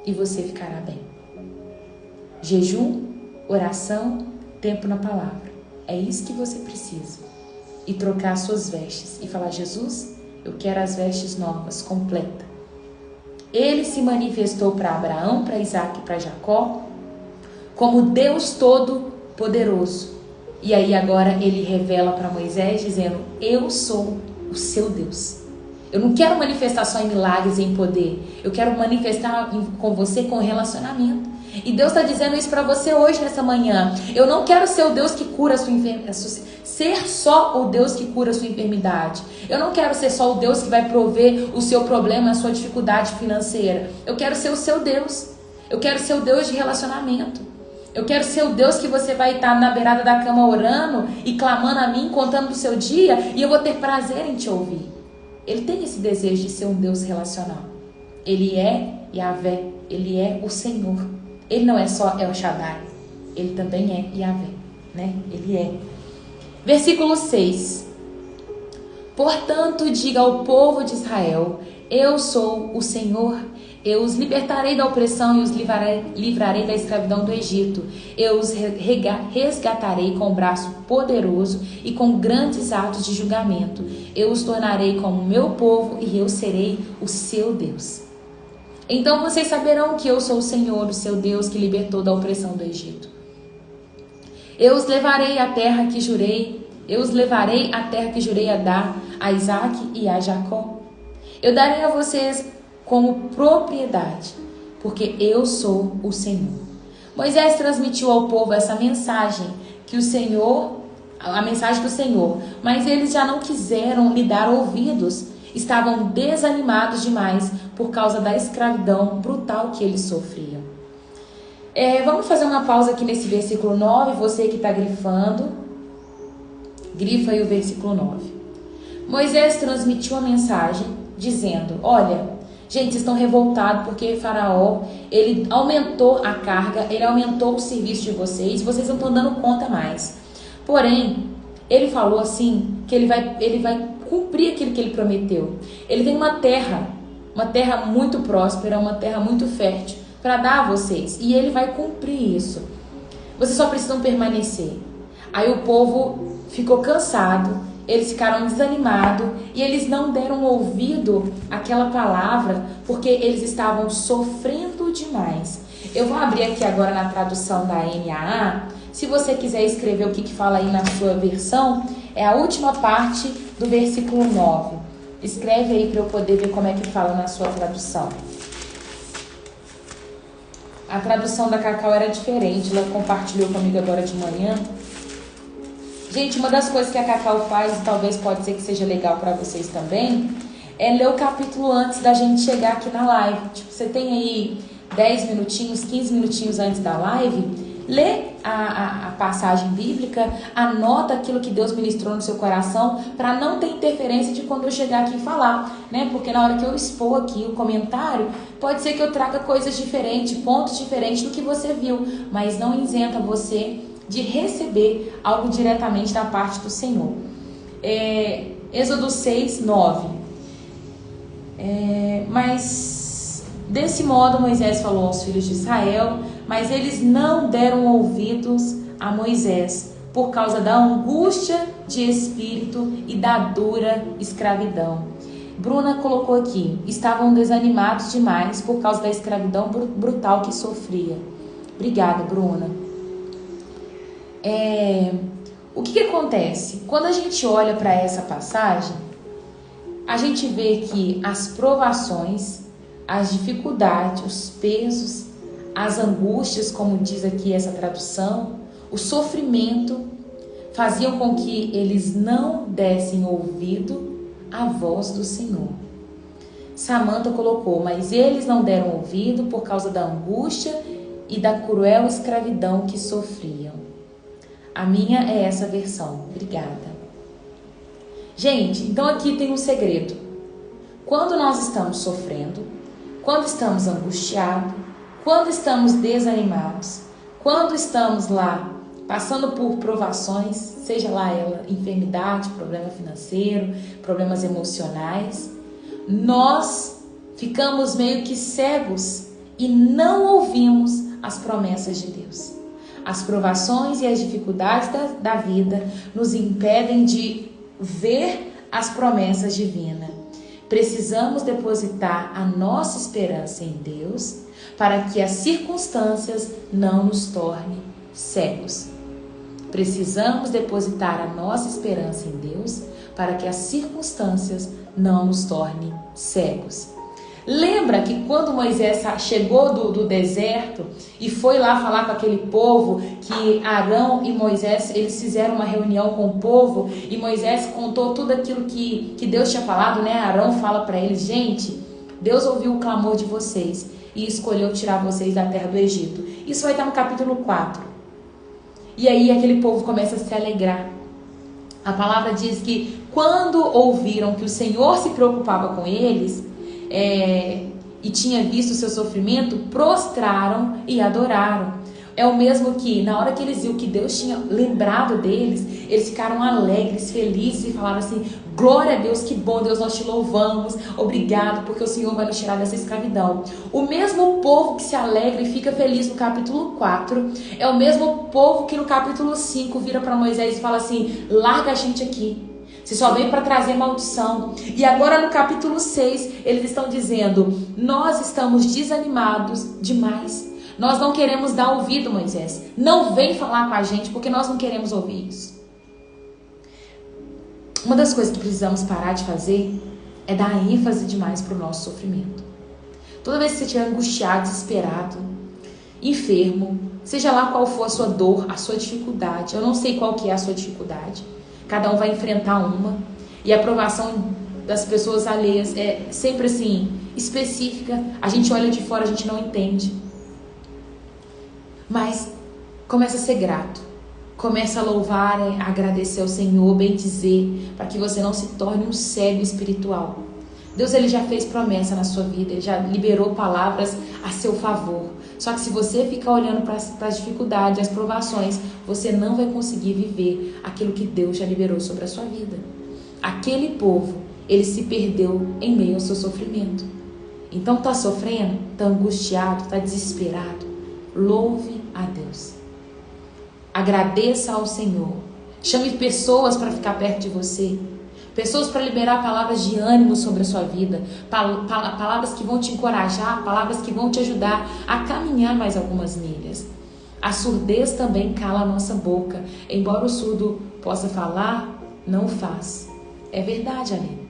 e você ficará bem. Jejum, oração, tempo na palavra. É isso que você precisa. E trocar as suas vestes e falar: Jesus, eu quero as vestes novas, completa. Ele se manifestou para Abraão, para Isaac e para Jacó como Deus Todo-Poderoso. E aí agora ele revela para Moisés dizendo: eu sou o seu Deus. Eu não quero manifestar só em milagres e em poder. Eu quero manifestar com você com relacionamento. E Deus está dizendo isso para você hoje, nessa manhã. Eu não quero ser o Deus que cura a sua enfermidade. Ser só o Deus que cura a sua enfermidade. Eu não quero ser só o Deus que vai prover o seu problema, a sua dificuldade financeira. Eu quero ser o seu Deus. Eu quero ser o Deus de relacionamento. Eu quero ser o Deus que você vai estar na beirada da cama orando e clamando a mim, contando do seu dia, e eu vou ter prazer em te ouvir. Ele tem esse desejo de ser um Deus relacional. Ele é Yahvé. Ele é o Senhor. Ele não é só El Shaddai. Ele também é Yahvé, né? Ele é. Versículo 6. Portanto, diga ao povo de Israel: eu sou o Senhor. Eu os libertarei da opressão e os livrarei da escravidão do Egito. Eu os resgatarei com braço poderoso e com grandes atos de julgamento. Eu os tornarei como meu povo e eu serei o seu Deus. Então vocês saberão que eu sou o Senhor, o seu Deus, que libertou da opressão do Egito. Eu os levarei à terra que jurei. Eu os levarei à terra que jurei a dar a Isaac e a Jacó. Eu darei a vocês como propriedade, porque eu sou o Senhor. Moisés transmitiu ao povo essa mensagem, a mensagem do Senhor, mas eles já não quiseram lhe dar ouvidos. Estavam desanimados demais por causa da escravidão brutal que eles sofriam. Vamos fazer uma pausa aqui nesse versículo 9. Você que está grifando, grifa aí o versículo 9. Moisés transmitiu a mensagem dizendo: olha, gente, vocês estão revoltados porque Faraó, ele aumentou a carga, ele aumentou o serviço de vocês não estão dando conta mais. Porém, ele falou assim, que ele vai cumprir aquilo que ele prometeu. Ele tem uma terra muito próspera, uma terra muito fértil para dar a vocês. E Ele vai cumprir isso. Vocês só precisam permanecer. Aí o povo ficou cansado, eles ficaram desanimados e eles não deram ouvido àquela palavra porque eles estavam sofrendo demais. Eu vou abrir aqui agora na tradução da NAA. Se você quiser escrever o que fala aí na sua versão, é a última parte do versículo 9. Escreve aí para eu poder ver como é que fala na sua tradução. A tradução da Cacau era diferente, ela compartilhou comigo agora de manhã. Gente, uma das coisas que a Cacau faz, e talvez pode ser que seja legal para vocês também, é ler o capítulo antes da gente chegar aqui na live. Tipo, você tem aí 10 minutinhos, 15 minutinhos antes da live, lê a passagem bíblica, anota aquilo que Deus ministrou no seu coração, para não ter interferência de quando eu chegar aqui e falar, né? Porque na hora que eu expor aqui o comentário, pode ser que eu traga coisas diferentes, pontos diferentes do que você viu, mas não isenta você de receber algo diretamente da parte do Senhor. Êxodo 6, 9. Mas desse modo Moisés falou aos filhos de Israel, mas eles não deram ouvidos a Moisés por causa da angústia de espírito e da dura escravidão. Bruna colocou aqui, estavam desanimados demais por causa da escravidão brutal que sofria. Obrigada, Bruna. O que acontece? Quando a gente olha para essa passagem, a gente vê que as provações, as dificuldades, os pesos, as angústias, como diz aqui essa tradução, o sofrimento, faziam com que eles não dessem ouvido à voz do Senhor. Samantha colocou, mas eles não deram ouvido por causa da angústia e da cruel escravidão que sofriam. A minha é essa versão. Obrigada. Gente, então aqui tem um segredo. Quando nós estamos sofrendo, quando estamos angustiados, quando estamos desanimados, quando estamos lá passando por provações, seja lá ela enfermidade, problema financeiro, problemas emocionais, nós ficamos meio que cegos e não ouvimos as promessas de Deus. As provações e as dificuldades da vida nos impedem de ver as promessas divinas. Precisamos depositar a nossa esperança em Deus para que as circunstâncias não nos tornem cegos. Precisamos depositar a nossa esperança em Deus para que as circunstâncias não nos tornem cegos. Lembra que quando Moisés chegou do deserto e foi lá falar com aquele povo, que Arão e Moisés, eles fizeram uma reunião com o povo e Moisés contou tudo aquilo que Deus tinha falado, né? Arão fala para eles, gente, Deus ouviu o clamor de vocês e escolheu tirar vocês da terra do Egito. Isso vai estar no capítulo 4. E aí aquele povo começa a se alegrar. A palavra diz que quando ouviram que o Senhor se preocupava com eles, e tinha visto o seu sofrimento, prostraram e adoraram. É o mesmo que na hora que eles viram que Deus tinha lembrado deles, eles ficaram alegres, felizes e falaram assim, glória a Deus, que bom Deus, nós te louvamos, obrigado porque o Senhor vai nos tirar dessa escravidão. O mesmo povo que se alegra e fica feliz no capítulo 4 é o mesmo povo que no capítulo 5 vira para Moisés e fala assim, larga a gente aqui, você só veio para trazer maldição. E agora no capítulo 6, eles estão dizendo, nós estamos desanimados demais. Nós não queremos dar ouvido, Moisés. Não vem falar com a gente, porque nós não queremos ouvir isso. Uma das coisas que precisamos parar de fazer é dar ênfase demais para o nosso sofrimento. Toda vez que você estiver angustiado, desesperado, enfermo, seja lá qual for a sua dor, a sua dificuldade, eu não sei qual que é a sua dificuldade, cada um vai enfrentar uma, e a aprovação das pessoas alheias é sempre assim, específica, a gente olha de fora, a gente não entende. Mas começa a ser grato, começa a louvar, a agradecer ao Senhor, bem dizer, para que você não se torne um cego espiritual. Deus, ele já fez promessa na sua vida, ele já liberou palavras a seu favor. Só que se você ficar olhando para as dificuldades, as provações, você não vai conseguir viver aquilo que Deus já liberou sobre a sua vida. Aquele povo, ele se perdeu em meio ao seu sofrimento. Então está sofrendo, está angustiado, está desesperado. Louve a Deus. Agradeça ao Senhor. Chame pessoas para ficar perto de você. Pessoas para liberar palavras de ânimo sobre a sua vida. Palavras que vão te encorajar, palavras que vão te ajudar a caminhar mais algumas milhas. A surdez também cala a nossa boca. Embora o surdo possa falar, não faz. É verdade, Aline.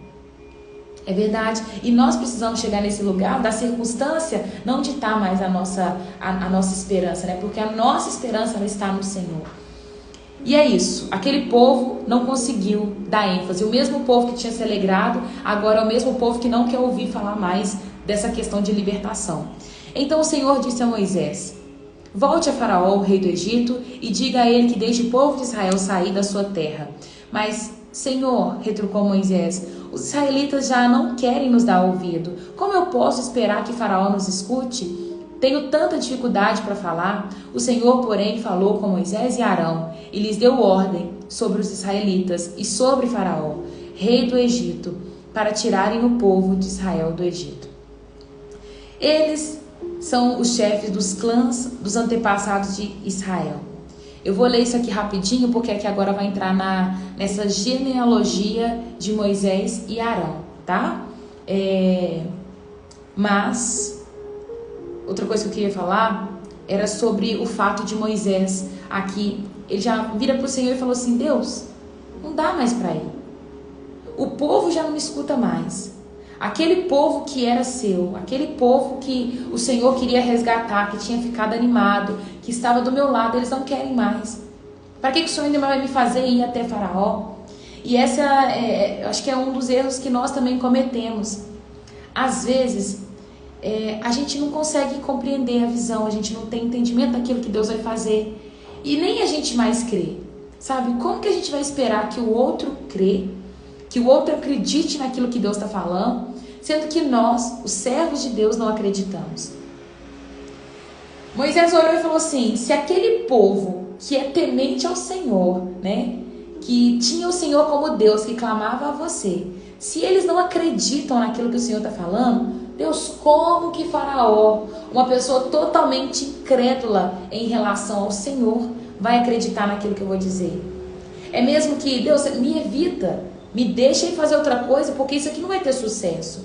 É verdade. E nós precisamos chegar nesse lugar da circunstância não ditar mais a nossa esperança, né? Porque a nossa esperança ela está no Senhor. E é isso. Aquele povo não conseguiu dar ênfase. O mesmo povo que tinha se alegrado, agora é o mesmo povo que não quer ouvir falar mais dessa questão de libertação. Então o Senhor disse a Moisés: volte a Faraó, o rei do Egito, e diga a ele que deixe o povo de Israel sair da sua terra. Mas, Senhor, retrucou Moisés, os israelitas já não querem nos dar ouvido. Como eu posso esperar que Faraó nos escute? Tenho tanta dificuldade para falar. O Senhor, porém, falou com Moisés e Arão e lhes deu ordem sobre os israelitas e sobre Faraó, rei do Egito, para tirarem o povo de Israel do Egito. Eles são os chefes dos clãs dos antepassados de Israel. Eu vou ler isso aqui rapidinho, porque aqui agora vai entrar nessa genealogia de Moisés e Arão, tá? Mas, outra coisa que eu queria falar era sobre o fato de Moisés aqui. Ele já vira para o Senhor e falou assim: Deus, não dá mais para ir. O povo já não me escuta mais. Aquele povo que era seu, aquele povo que o Senhor queria resgatar, que tinha ficado animado, que estava do meu lado, eles não querem mais. Para que o Senhor ainda vai me fazer ir até Faraó? E essa eu acho que é um dos erros que nós também cometemos. Às vezes, a gente não consegue compreender a visão, a gente não tem entendimento daquilo que Deus vai fazer. E nem a gente mais crê. Sabe? Como que a gente vai esperar que o outro crê? Que o outro acredite naquilo que Deus está falando, sendo que nós, os servos de Deus, não acreditamos. Moisés olhou e falou assim: se aquele povo que é temente ao Senhor, né, que tinha o Senhor como Deus, que clamava a você, se eles não acreditam naquilo que o Senhor está falando, Deus, como que Faraó, uma pessoa totalmente incrédula em relação ao Senhor, vai acreditar naquilo que eu vou dizer? É mesmo que, Deus, me evita, me deixa ir fazer outra coisa, porque isso aqui não vai ter sucesso.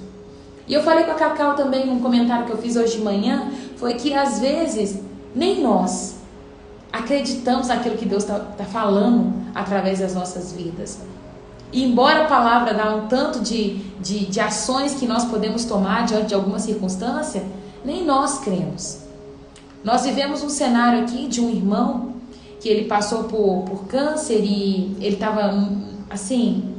E eu falei com a Cacau também, num comentário que eu fiz hoje de manhã, foi que às vezes nem nós acreditamos naquilo que Deus está falando através das nossas vidas. E embora a palavra dá um tanto de ações que nós podemos tomar diante de alguma circunstância, nem nós cremos. Nós vivemos um cenário aqui de um irmão que ele passou por câncer e ele estava assim,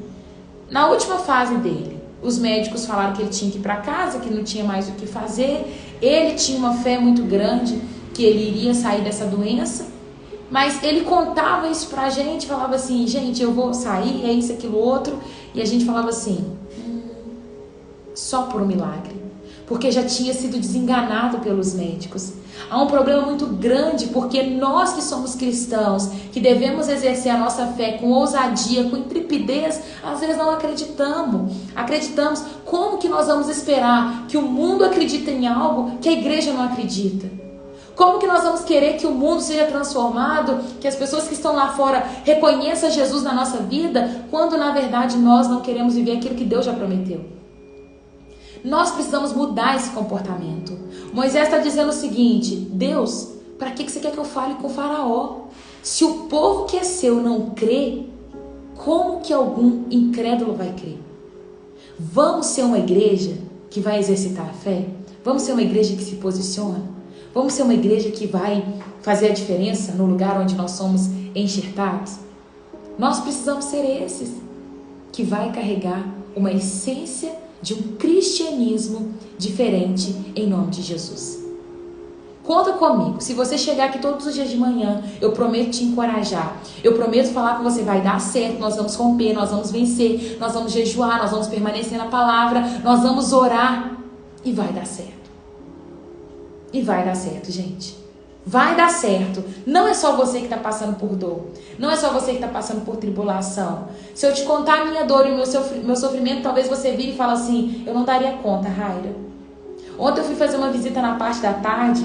na última fase dele. Os médicos falaram que ele tinha que ir para casa, que não tinha mais o que fazer. Ele tinha uma fé muito grande que ele iria sair dessa doença. Mas ele contava isso pra gente, falava assim: gente, eu vou sair, é isso, aquilo, outro. E a gente falava assim: só por um milagre. Porque já tinha sido desenganado pelos médicos. Há um problema muito grande, porque nós que somos cristãos, que devemos exercer a nossa fé com ousadia, com intrepidez, às vezes não acreditamos. Acreditamos. Como que nós vamos esperar que o mundo acredite em algo que a igreja não acredita? Como que nós vamos querer que o mundo seja transformado, que as pessoas que estão lá fora reconheçam Jesus na nossa vida, quando na verdade nós não queremos viver aquilo que Deus já prometeu? Nós precisamos mudar esse comportamento. Moisés está dizendo o seguinte: Deus, para que você quer que eu fale com o Faraó? Se o povo que é seu não crê, como que algum incrédulo vai crer? Vamos ser uma igreja que vai exercitar a fé? Vamos ser uma igreja que se posiciona? Vamos ser uma igreja que vai fazer a diferença no lugar onde nós somos enxertados? Nós precisamos ser esses que vai carregar uma essência de um cristianismo diferente em nome de Jesus. Conta comigo. Se você chegar aqui todos os dias de manhã, eu prometo te encorajar. Eu prometo falar que você vai dar certo, nós vamos romper, nós vamos vencer, nós vamos jejuar, nós vamos permanecer na palavra, nós vamos orar e vai dar certo. E vai dar certo, gente. Vai dar certo. Não é só você que está passando por dor. Não é só você que está passando por tribulação. Se eu te contar a minha dor e o meu sofrimento, talvez você vire e fale assim: eu não daria conta, Raira. Ontem eu fui fazer uma visita na parte da tarde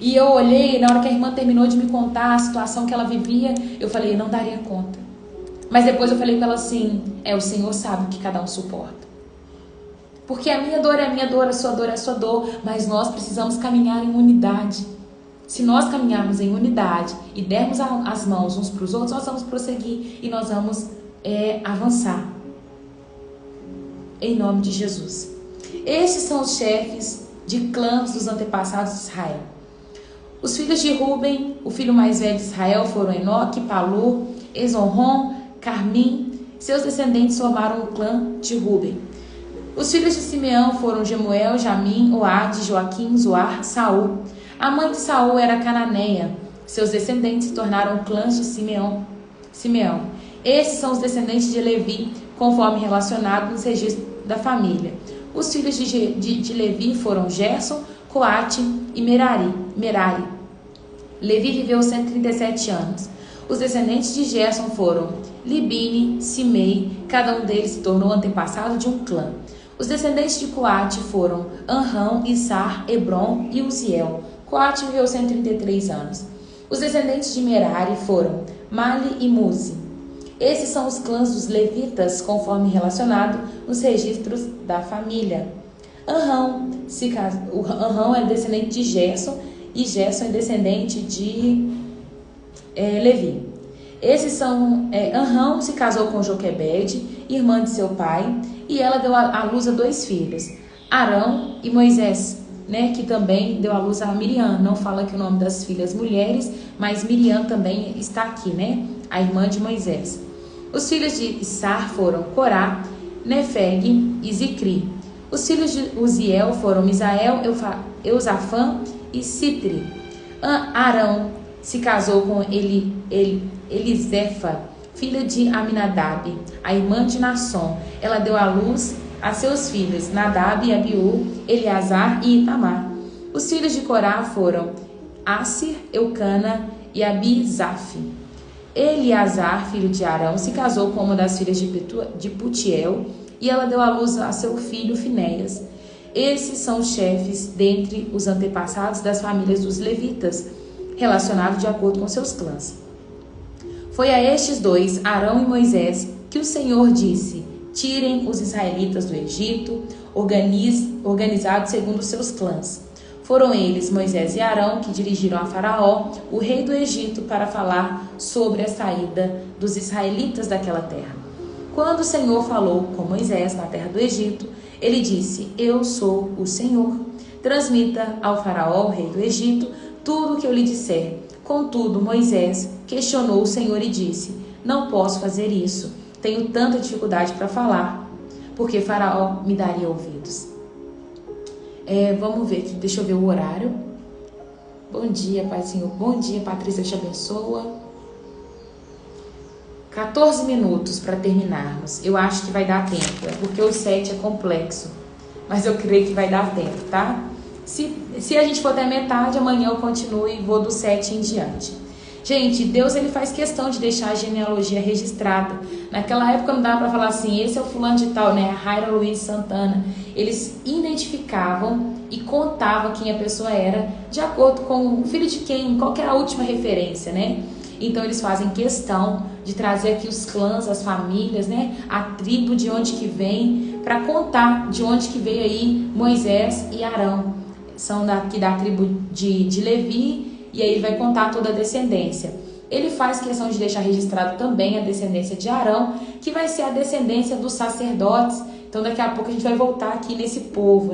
e eu olhei, na hora que a irmã terminou de me contar a situação que ela vivia, eu falei, eu não daria conta. Mas depois eu falei com ela assim, o Senhor sabe o que cada um suporta. Porque a minha dor é a minha dor, a sua dor é a sua dor, mas nós precisamos caminhar em unidade. Se nós caminharmos em unidade e dermos as mãos uns para os outros, nós vamos prosseguir e nós vamos avançar. Em nome de Jesus. Esses são os chefes de clãs dos antepassados de Israel. Os filhos de Ruben, o filho mais velho de Israel, foram Enoque, Palu, Esonrom, Carmim. Seus descendentes formaram o clã de Ruben. Os filhos de Simeão foram Jemuel, Jamim, Oade, Joaquim, Zoar, Saul. A mãe de Saul era cananeia. Seus descendentes se tornaram clãs de Simeão. Esses são os descendentes de Levi, conforme relacionado nos registros da família. Os filhos de Levi foram Gerson, Coate e Merari. Levi viveu 137 anos. Os descendentes de Gerson foram Libine, Simei, cada um deles se tornou antepassado de um clã. Os descendentes de Coate foram Anrão, Issar, Hebron e Uziel. Coate viveu 133 anos. Os descendentes de Merari foram Mali e Muzi. Esses são os clãs dos levitas, conforme relacionado nos registros da família. Anrão é descendente de Gerson e Gerson é descendente de Levi. Anrão se casou com Joquebede, irmã de seu pai, e ela deu à luz a 2 filhos, Arão e Moisés, que também deu à luz a Miriam. Não fala aqui o nome das filhas mulheres, mas Miriam também está aqui, a irmã de Moisés. Os filhos de Issar foram Corá, Nefeg e Zicri. Os filhos de Uziel foram Misael, Eusafã e Citri. Arão se casou com Elisefa, filha de Aminadab, a irmã de Nasson. Ela deu à luz a seus filhos Nadab e Abiú, Eleazar e Itamar. Os filhos de Corá foram Assir, Eucana e Abizaf. Eleazar, filho de Arão, se casou com uma das filhas de Putiel e ela deu à luz a seu filho Finéias. Esses são os chefes dentre os antepassados das famílias dos levitas, relacionados de acordo com seus clãs. Foi a estes 2, Arão e Moisés, que o Senhor disse: tirem os israelitas do Egito, organizados segundo os seus clãs. Foram eles, Moisés e Arão, que dirigiram a Faraó, o rei do Egito, para falar sobre a saída dos israelitas daquela terra. Quando o Senhor falou com Moisés na terra do Egito, ele disse: eu sou o Senhor. Transmita ao Faraó, o rei do Egito, tudo o que eu lhe disser. Contudo, Moisés questionou o Senhor e disse: não posso fazer isso. Tenho tanta dificuldade para falar, porque Faraó me daria ouvidos. Vamos ver aqui, deixa eu ver o horário. Bom dia, Pai Senhor. Bom dia, Patrícia, te abençoa. 14 minutos para terminarmos. Eu acho que vai dar tempo, porque o 7 é complexo, mas eu creio que vai dar tempo, tá? Se a gente for até metade, amanhã eu continuo e vou do 7 em diante. Gente, Deus ele faz questão de deixar a genealogia registrada. Naquela época não dava para falar assim, esse é o fulano de tal, a Raira Luiz Santana. Eles identificavam e contavam quem a pessoa era, de acordo com o filho de quem, qual que era a última referência, Então eles fazem questão de trazer aqui os clãs, as famílias, a tribo de onde que vem, para contar de onde que veio aí Moisés e Arão. São daqui da tribo de Levi, e aí ele vai contar toda a descendência. Ele faz questão de deixar registrado também a descendência de Arão, que vai ser a descendência dos sacerdotes. Então daqui a pouco a gente vai voltar aqui nesse povo,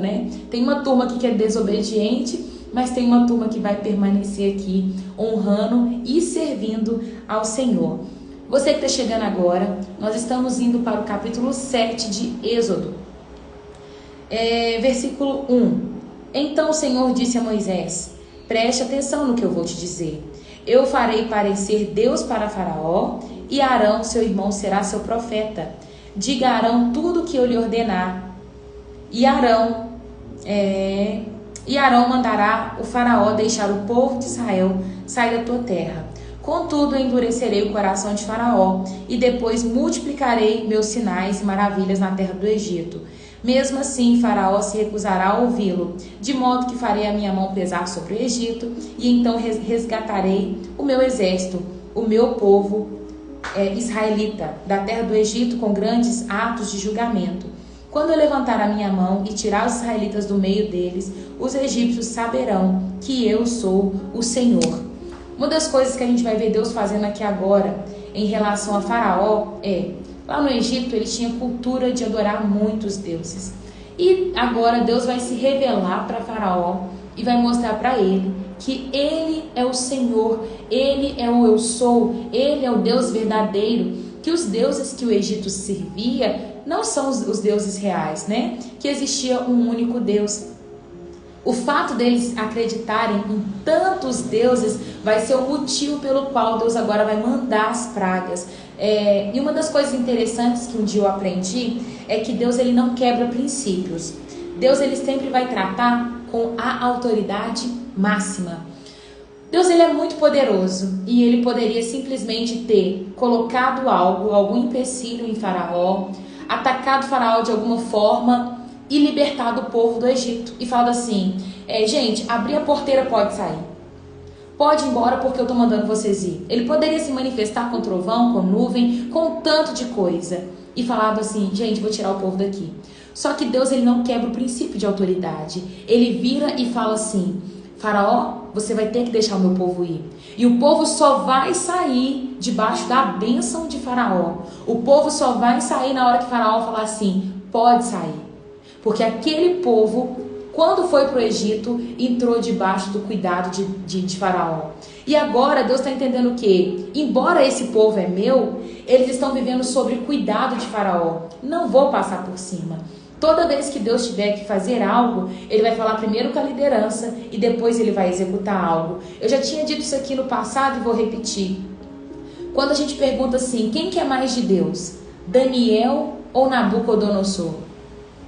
Tem uma turma aqui que é desobediente, mas tem uma turma que vai permanecer aqui honrando e servindo ao Senhor. Você que está chegando agora, nós estamos indo para o capítulo 7 de Êxodo. Versículo 1. Então o Senhor disse a Moisés: preste atenção no que eu vou te dizer. Eu farei parecer Deus para Faraó, e Arão, seu irmão, será seu profeta. Diga a Arão tudo o que eu lhe ordenar. E Arão mandará o Faraó deixar o povo de Israel sair da tua terra. Contudo, endurecerei o coração de Faraó, e depois multiplicarei meus sinais e maravilhas na terra do Egito. Mesmo assim, Faraó se recusará a ouvi-lo, de modo que farei a minha mão pesar sobre o Egito, e então resgatarei o meu exército, o meu povo israelita, da terra do Egito, com grandes atos de julgamento. Quando eu levantar a minha mão e tirar os israelitas do meio deles, os egípcios saberão que eu sou o Senhor. Uma das coisas que a gente vai ver Deus fazendo aqui agora, em relação a Faraó, lá no Egito ele tinha cultura de adorar muitos deuses. E agora Deus vai se revelar para Faraó e vai mostrar para ele que ele é o Senhor, ele é o eu sou, ele é o Deus verdadeiro, que os deuses que o Egito servia não são os deuses reais, né? Que existia um único Deus. O fato deles acreditarem em tantos deuses vai ser o motivo pelo qual Deus agora vai mandar as pragas. E uma das coisas interessantes que um dia eu aprendi é que Deus ele não quebra princípios. Deus ele sempre vai tratar com a autoridade máxima. Deus ele é muito poderoso e ele poderia simplesmente ter colocado algum empecilho em Faraó, atacado Faraó de alguma forma e libertado o povo do Egito e falado assim, gente, abrir a porteira, pode sair, pode ir embora porque eu estou mandando vocês ir. Ele poderia se manifestar com trovão, com nuvem, com um tanto de coisa e falado assim, gente, vou tirar o povo daqui. Só que Deus ele não quebra o princípio de autoridade. Ele vira e fala assim, Faraó, você vai ter que deixar o meu povo ir. E o povo só vai sair debaixo da bênção de Faraó. O povo só vai sair na hora que Faraó falar assim, pode sair. Porque aquele povo, quando foi para o Egito, entrou debaixo do cuidado de Faraó. E agora Deus está entendendo que, embora esse povo é meu, eles estão vivendo sob cuidado de Faraó. Não vou passar por cima. Toda vez que Deus tiver que fazer algo, ele vai falar primeiro com a liderança e depois ele vai executar algo. Eu já tinha dito isso aqui no passado e vou repetir. Quando a gente pergunta assim, quem que é mais de Deus? Daniel ou Nabucodonosor?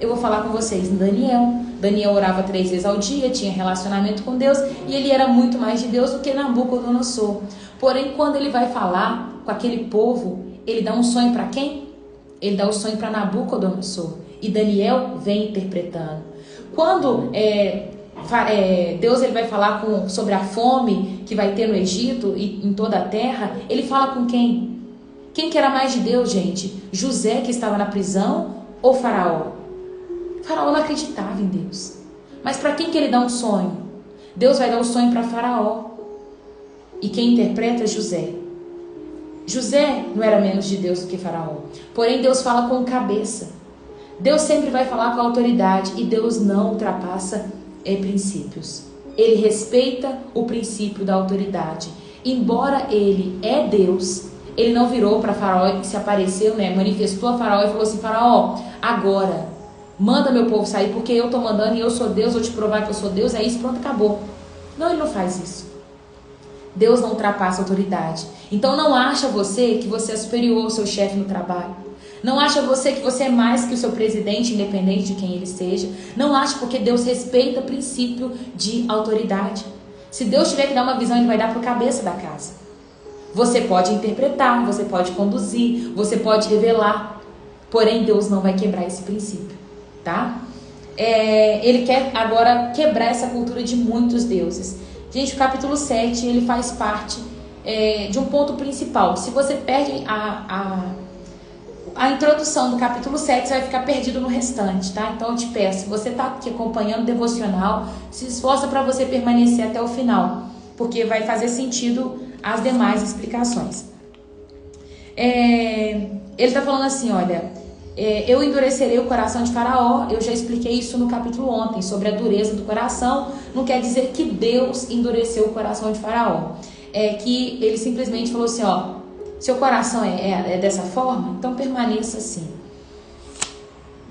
Eu vou falar com vocês, Daniel. Daniel orava 3 vezes ao dia, tinha relacionamento com Deus e ele era muito mais de Deus do que Nabucodonosor. Porém, quando ele vai falar com aquele povo, ele dá um sonho para quem? Ele dá o sonho para Nabucodonosor. E Daniel vem interpretando. Quando Deus ele vai falar sobre a fome que vai ter no Egito e em toda a terra, ele fala com quem? Quem que era mais de Deus, gente? José, que estava na prisão, ou Faraó? Faraó não acreditava em Deus. Mas para quem que ele dá um sonho? Deus vai dar um sonho para Faraó. E quem interpreta é José. José não era menos de Deus do que Faraó. Porém, Deus fala com cabeça. Deus sempre vai falar com autoridade e Deus não ultrapassa princípios. Ele respeita o princípio da autoridade. Embora ele é Deus, ele não virou para Faraó e se apareceu, manifestou a Faraó e falou assim, Faraó, agora manda meu povo sair porque eu estou mandando e eu sou Deus, vou te provar que eu sou Deus, é isso, pronto, acabou. Não, ele não faz isso. Deus não ultrapassa a autoridade. Então não acha você que você é superior ao seu chefe no trabalho. Não acha você que você é mais que o seu presidente, independente de quem ele seja. Não acha, porque Deus respeita o princípio de autoridade. Se Deus tiver que dar uma visão, ele vai dar para o cabeça da casa. Você pode interpretar, você pode conduzir, você pode revelar. Porém, Deus não vai quebrar esse princípio, tá? Ele quer agora quebrar essa cultura de muitos deuses. Gente, o capítulo 7, ele faz parte de um ponto principal. Se você perde a introdução do capítulo 7, você vai ficar perdido no restante, tá? Então eu te peço, se você está aqui acompanhando o devocional, se esforça para você permanecer até o final, porque vai fazer sentido as demais explicações. Ele está falando assim, olha, eu endurecerei o coração de Faraó. Eu já expliquei isso no capítulo ontem, sobre a dureza do coração. Não quer dizer que Deus endureceu o coração de Faraó. É que ele simplesmente falou assim, ó, seu coração é dessa forma, então permaneça assim.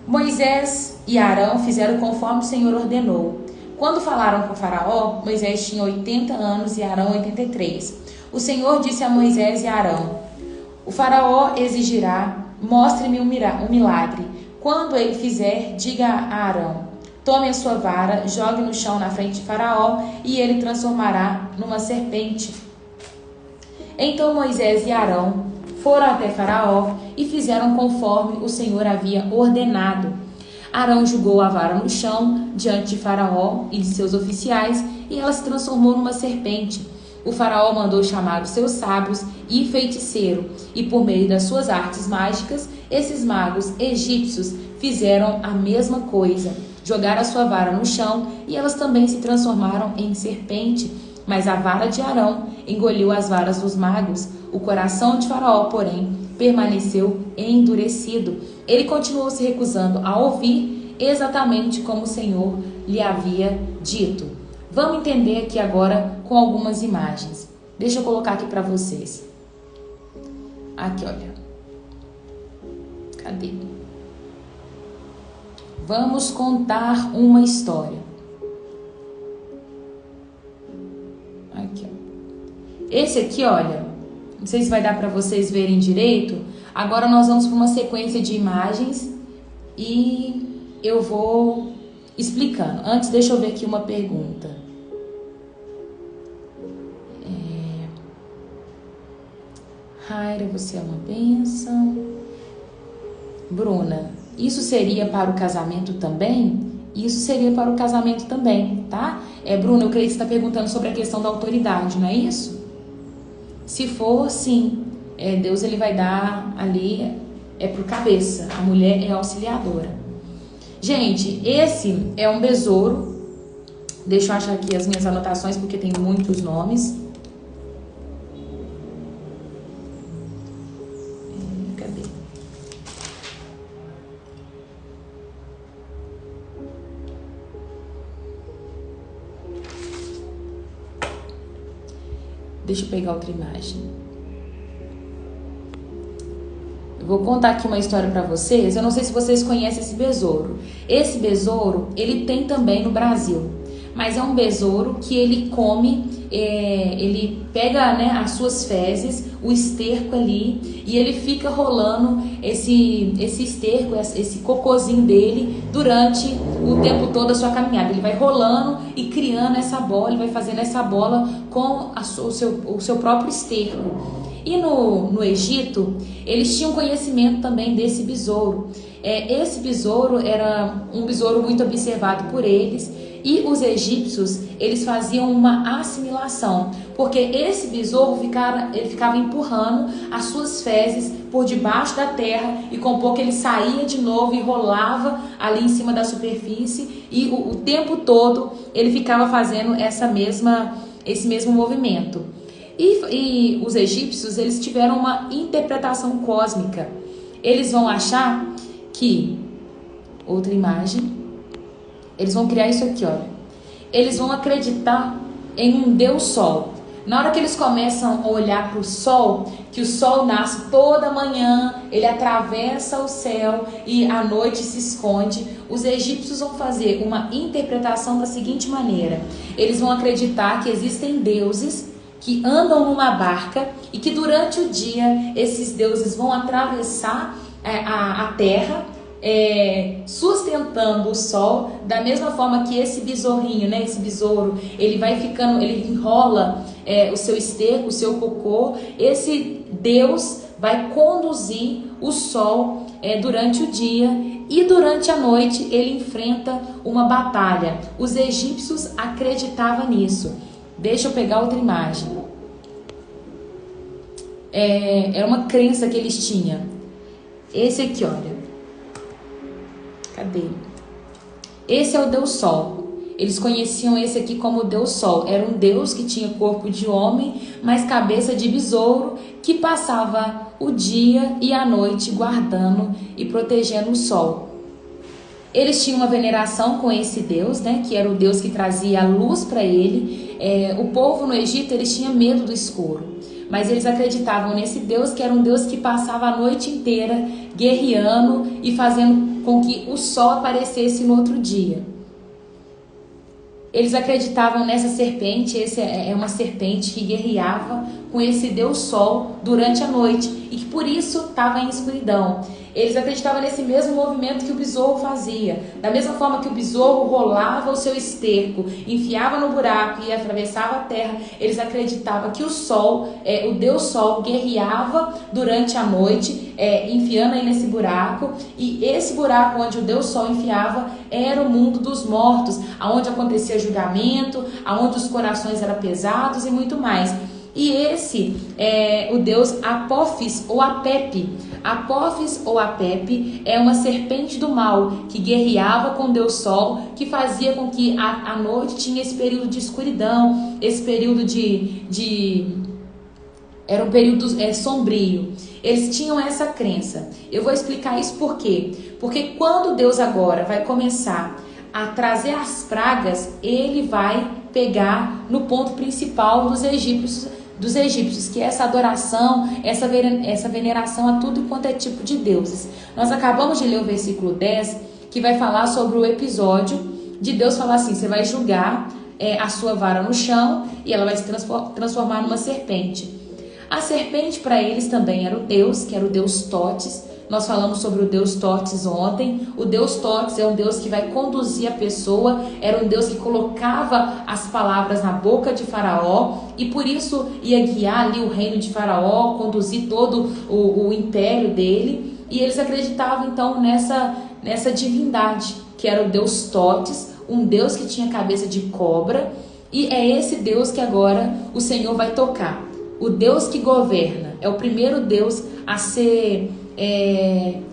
Moisés e Arão fizeram conforme o Senhor ordenou. Quando falaram com Faraó, Moisés tinha 80 anos e Arão 83. O Senhor disse a Moisés e Arão, o Faraó exigirá, mostre-me um milagre. Quando ele fizer, diga a Arão, tome a sua vara, jogue no chão na frente de Faraó e ele transformará numa serpente. Então Moisés e Arão foram até Faraó e fizeram conforme o Senhor havia ordenado. Arão jogou a vara no chão, diante de Faraó e de seus oficiais, e ela se transformou numa serpente. O Faraó mandou chamar os seus sábios e feiticeiro, e por meio das suas artes mágicas, esses magos egípcios fizeram a mesma coisa. Jogaram a sua vara no chão, e elas também se transformaram em serpente. Mas a vara de Arão engoliu as varas dos magos. O coração de Faraó, porém, permaneceu endurecido. Ele continuou se recusando a ouvir, exatamente como o Senhor lhe havia dito. Vamos entender aqui agora com algumas imagens. Deixa eu colocar aqui para vocês. Aqui, olha. Cadê? Vamos contar uma história. Aqui, ó. Esse aqui, olha, não sei se vai dar para vocês verem direito. Agora nós vamos para uma sequência de imagens e eu vou explicando. Antes, deixa eu ver aqui uma pergunta. Raira, você é uma bênção. Bruna, isso seria para o casamento também? Isso seria para o casamento também, tá? Bruna, eu creio que você está perguntando sobre a questão da autoridade, não é isso? Se for, sim. Deus ele vai dar ali, pro cabeça. A mulher é auxiliadora. Gente, esse é um besouro. Deixa eu achar aqui as minhas anotações, porque tem muitos nomes. Cadê? Deixa eu pegar outra imagem. Eu vou contar aqui uma história para vocês. Eu não sei se vocês conhecem esse besouro. Esse besouro, ele tem também no Brasil. Mas é um besouro que ele come, ele pega, né, as suas fezes, o esterco ali, e ele fica rolando esse esterco, esse cocôzinho dele durante o tempo todo da sua caminhada. Ele vai rolando e criando essa bola, ele vai fazendo essa bola com o seu próprio esterco. E no Egito, eles tinham conhecimento também desse besouro. Esse besouro era um besouro muito observado por eles. E os egípcios, eles faziam uma assimilação, porque esse besouro ele ficava empurrando as suas fezes por debaixo da terra, e com pouco ele saía de novo e rolava ali em cima da superfície, e o tempo todo ele ficava fazendo esse mesmo movimento. E os egípcios, eles tiveram uma interpretação cósmica. Eles vão achar que... Outra imagem. Eles vão criar isso aqui, olha. Eles vão acreditar em um Deus Sol. Na hora que eles começam a olhar para o Sol, que o Sol nasce toda manhã, ele atravessa o céu e à noite se esconde, os egípcios vão fazer uma interpretação da seguinte maneira. Eles vão acreditar que existem deuses que andam numa barca e que durante o dia esses deuses vão atravessar a terra, sustentando o sol, da mesma forma que esse besorrinho, né, esse besouro, ele vai ficando, ele enrola o seu esterco, o seu cocô. Esse Deus vai conduzir o sol durante o dia, e durante a noite ele enfrenta uma batalha. Os egípcios acreditavam nisso. Deixa eu pegar outra imagem. Era uma crença que eles tinham. Esse aqui, olha. Cadê? Esse é o Deus Sol. Eles conheciam esse aqui como Deus Sol. Era um Deus que tinha corpo de homem, mas cabeça de besouro, que passava o dia e a noite guardando e protegendo o sol. Eles tinham uma veneração com esse Deus, né, que era o Deus que trazia a luz para ele. O povo no Egito, eles tinham medo do escuro, mas eles acreditavam nesse Deus, que era um Deus que passava a noite inteira guerreando e fazendo com que o sol aparecesse no outro dia. Eles acreditavam nessa serpente. Essa é uma serpente que guerreava com esse Deus Sol durante a noite, e que por isso estava em escuridão. Eles acreditavam nesse mesmo movimento que o besouro fazia. Da mesma forma que o besouro rolava o seu esterco, enfiava no buraco e atravessava a terra, eles acreditavam que o sol, o Deus Sol, guerreava durante a noite, enfiando aí nesse buraco. E esse buraco onde o Deus Sol enfiava era o mundo dos mortos, onde acontecia julgamento, onde os corações eram pesados e muito mais. E esse é o deus Apófis ou Apepe. Apófis ou Apepe é uma serpente do mal que guerreava com o Deus Sol, que fazia com que a noite tinha esse período de escuridão, esse período era um período sombrio. Eles tinham essa crença. Eu vou explicar isso por quê? Porque quando Deus agora vai começar a trazer as pragas, ele vai pegar no ponto principal dos egípcios, que é essa adoração, essa veneração a tudo quanto é tipo de deuses. Nós acabamos de ler o versículo 10, que vai falar sobre o episódio de Deus falar assim: você vai julgar a sua vara no chão e ela vai se transformar numa serpente. A serpente para eles também era o Deus, que era o Deus Totes. Nós falamos sobre o Deus Totes ontem. O Deus Totes é um Deus que vai conduzir a pessoa, era um Deus que colocava as palavras na boca de Faraó e por isso ia guiar ali o reino de Faraó, conduzir todo o império dele. E eles acreditavam então nessa divindade, que era o Deus Totes, um Deus que tinha cabeça de cobra, e é esse Deus que agora o Senhor vai tocar. O Deus que governa é o primeiro Deus a ser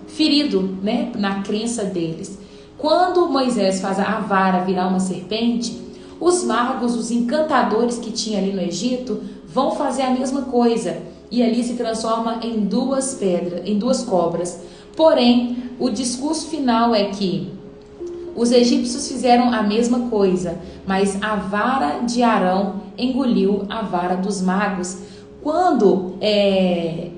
ferido, né, na crença deles. Quando Moisés faz a vara virar uma serpente, os magos, os encantadores que tinha ali no Egito vão fazer a mesma coisa e ali se transforma em duas cobras. Porém, o discurso final é que os egípcios fizeram a mesma coisa, mas a vara de Arão engoliu a vara dos magos. Quando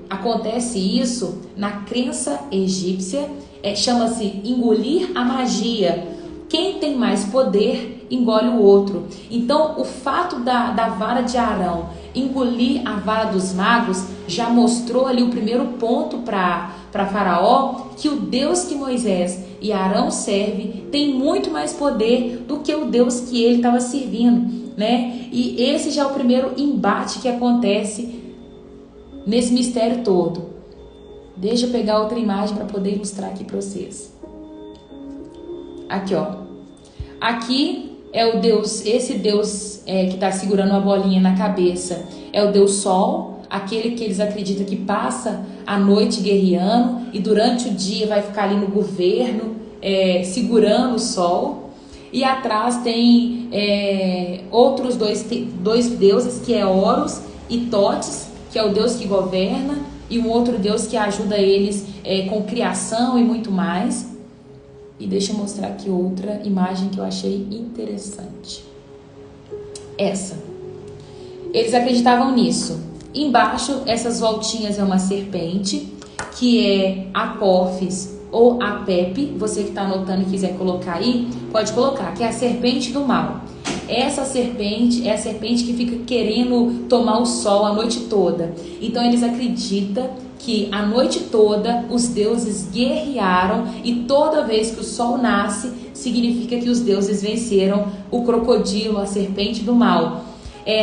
acontece isso, na crença egípcia, chama-se engolir a magia. Quem tem mais poder, engole o outro. Então, o fato da vara de Arão engolir a vara dos magos já mostrou ali o primeiro ponto para Faraó, que o Deus que Moisés e Arão servem tem muito mais poder do que o Deus que ele estava servindo, né? E esse já é o primeiro embate que acontece nesse mistério todo. Deixa eu pegar outra imagem para poder mostrar aqui para vocês. Aqui, ó. Aqui é o Deus, esse Deus que está segurando uma bolinha na cabeça, é o Deus Sol, aquele que eles acreditam que passa a noite guerreando e durante o dia vai ficar ali no governo, segurando o Sol. E atrás tem outros dois deuses, que é Horus e Totes, que é o Deus que governa, e um outro Deus que ajuda eles com criação e muito mais. E deixa eu mostrar aqui outra imagem que eu achei interessante. Essa. Eles acreditavam nisso. Embaixo, essas voltinhas é uma serpente, que é Apófis ou Apepe. Você que está anotando e quiser colocar aí, pode colocar, que é a serpente do mal. Essa serpente é a serpente que fica querendo tomar o sol a noite toda. Então eles acreditam que a noite toda os deuses guerrearam e toda vez que o sol nasce, significa que os deuses venceram o crocodilo, a serpente do mal.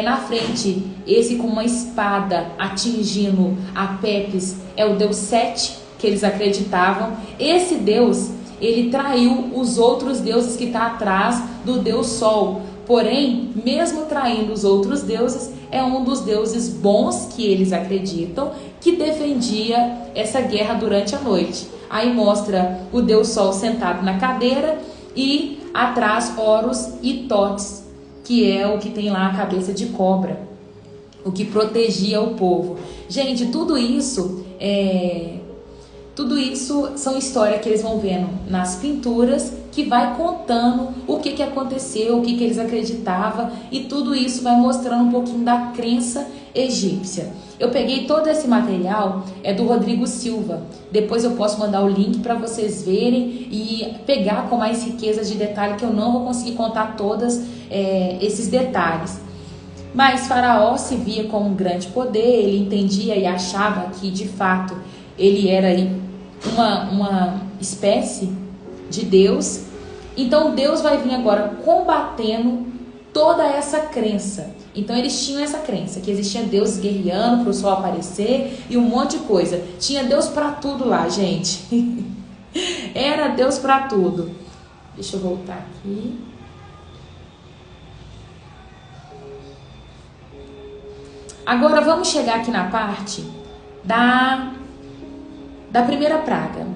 Na frente, esse com uma espada atingindo Apepes é o deus Sete, que eles acreditavam. Esse deus, ele traiu os outros deuses que estão atrás do deus Sol. Porém, mesmo traindo os outros deuses, é um dos deuses bons que eles acreditam, que defendia essa guerra durante a noite. Aí mostra o Deus Sol sentado na cadeira e atrás Horus e Totes, que é o que tem lá a cabeça de cobra, o que protegia o povo. Gente, tudo isso são histórias que eles vão vendo nas pinturas, que vai contando o que aconteceu, o que eles acreditavam, e tudo isso vai mostrando um pouquinho da crença egípcia. Eu peguei todo esse material, é do Rodrigo Silva. Depois eu posso mandar o link para vocês verem e pegar com mais riqueza de detalhe, que eu não vou conseguir contar todos esses detalhes. Mas Faraó se via com um grande poder, ele entendia e achava que de fato ele era uma espécie de Deus. Então Deus vai vir agora combatendo toda essa crença. Então eles tinham essa crença, que existia Deus guerreando para o sol aparecer e um monte de coisa. Tinha Deus para tudo lá, gente. Era Deus para tudo. Deixa eu voltar aqui. Agora vamos chegar aqui na parte da primeira praga.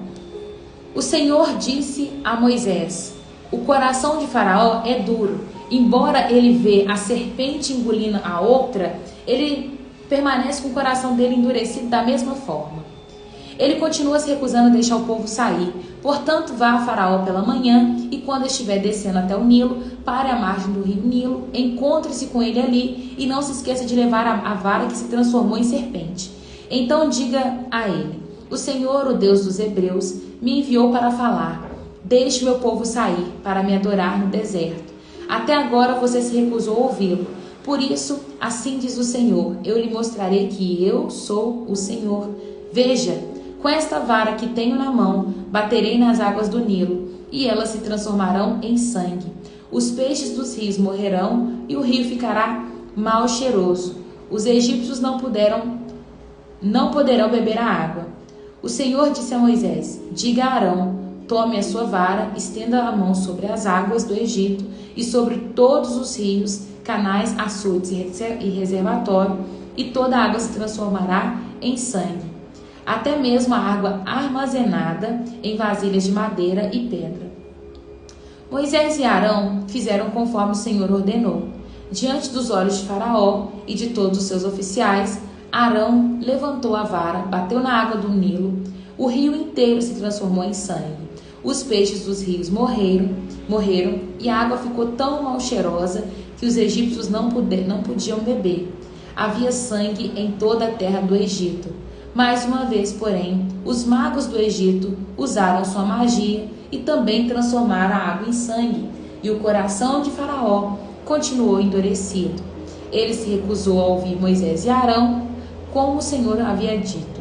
O Senhor disse a Moisés: o coração de Faraó é duro. Embora ele vê a serpente engolindo a outra, ele permanece com o coração dele endurecido da mesma forma. Ele continua se recusando a deixar o povo sair. Portanto, vá a Faraó pela manhã e quando estiver descendo até o Nilo, pare à margem do rio Nilo, encontre-se com ele ali e não se esqueça de levar a vara que se transformou em serpente. Então diga a ele: o Senhor, o Deus dos Hebreus, me enviou para falar. Deixe meu povo sair para me adorar no deserto. Até agora você se recusou a ouvi-lo. Por isso, assim diz o Senhor, eu lhe mostrarei que eu sou o Senhor. Veja, com esta vara que tenho na mão, baterei nas águas do Nilo, e elas se transformarão em sangue. Os peixes dos rios morrerão, e o rio ficará mal cheiroso. Os egípcios não poderão beber a água. O Senhor disse a Moisés: diga a Arão, tome a sua vara, estenda a mão sobre as águas do Egito e sobre todos os rios, canais, açudes e reservatório, e toda a água se transformará em sangue, até mesmo a água armazenada em vasilhas de madeira e pedra. Moisés e Arão fizeram conforme o Senhor ordenou. Diante dos olhos de Faraó e de todos os seus oficiais, Arão levantou a vara, bateu na água do Nilo, o rio inteiro se transformou em sangue. Os peixes dos rios morreram e a água ficou tão mal cheirosa que os egípcios não podiam beber. Havia sangue em toda a terra do Egito. Mais uma vez, porém, os magos do Egito usaram sua magia e também transformaram a água em sangue, e o coração de Faraó continuou endurecido. Ele se recusou a ouvir Moisés e Arão, como o Senhor havia dito.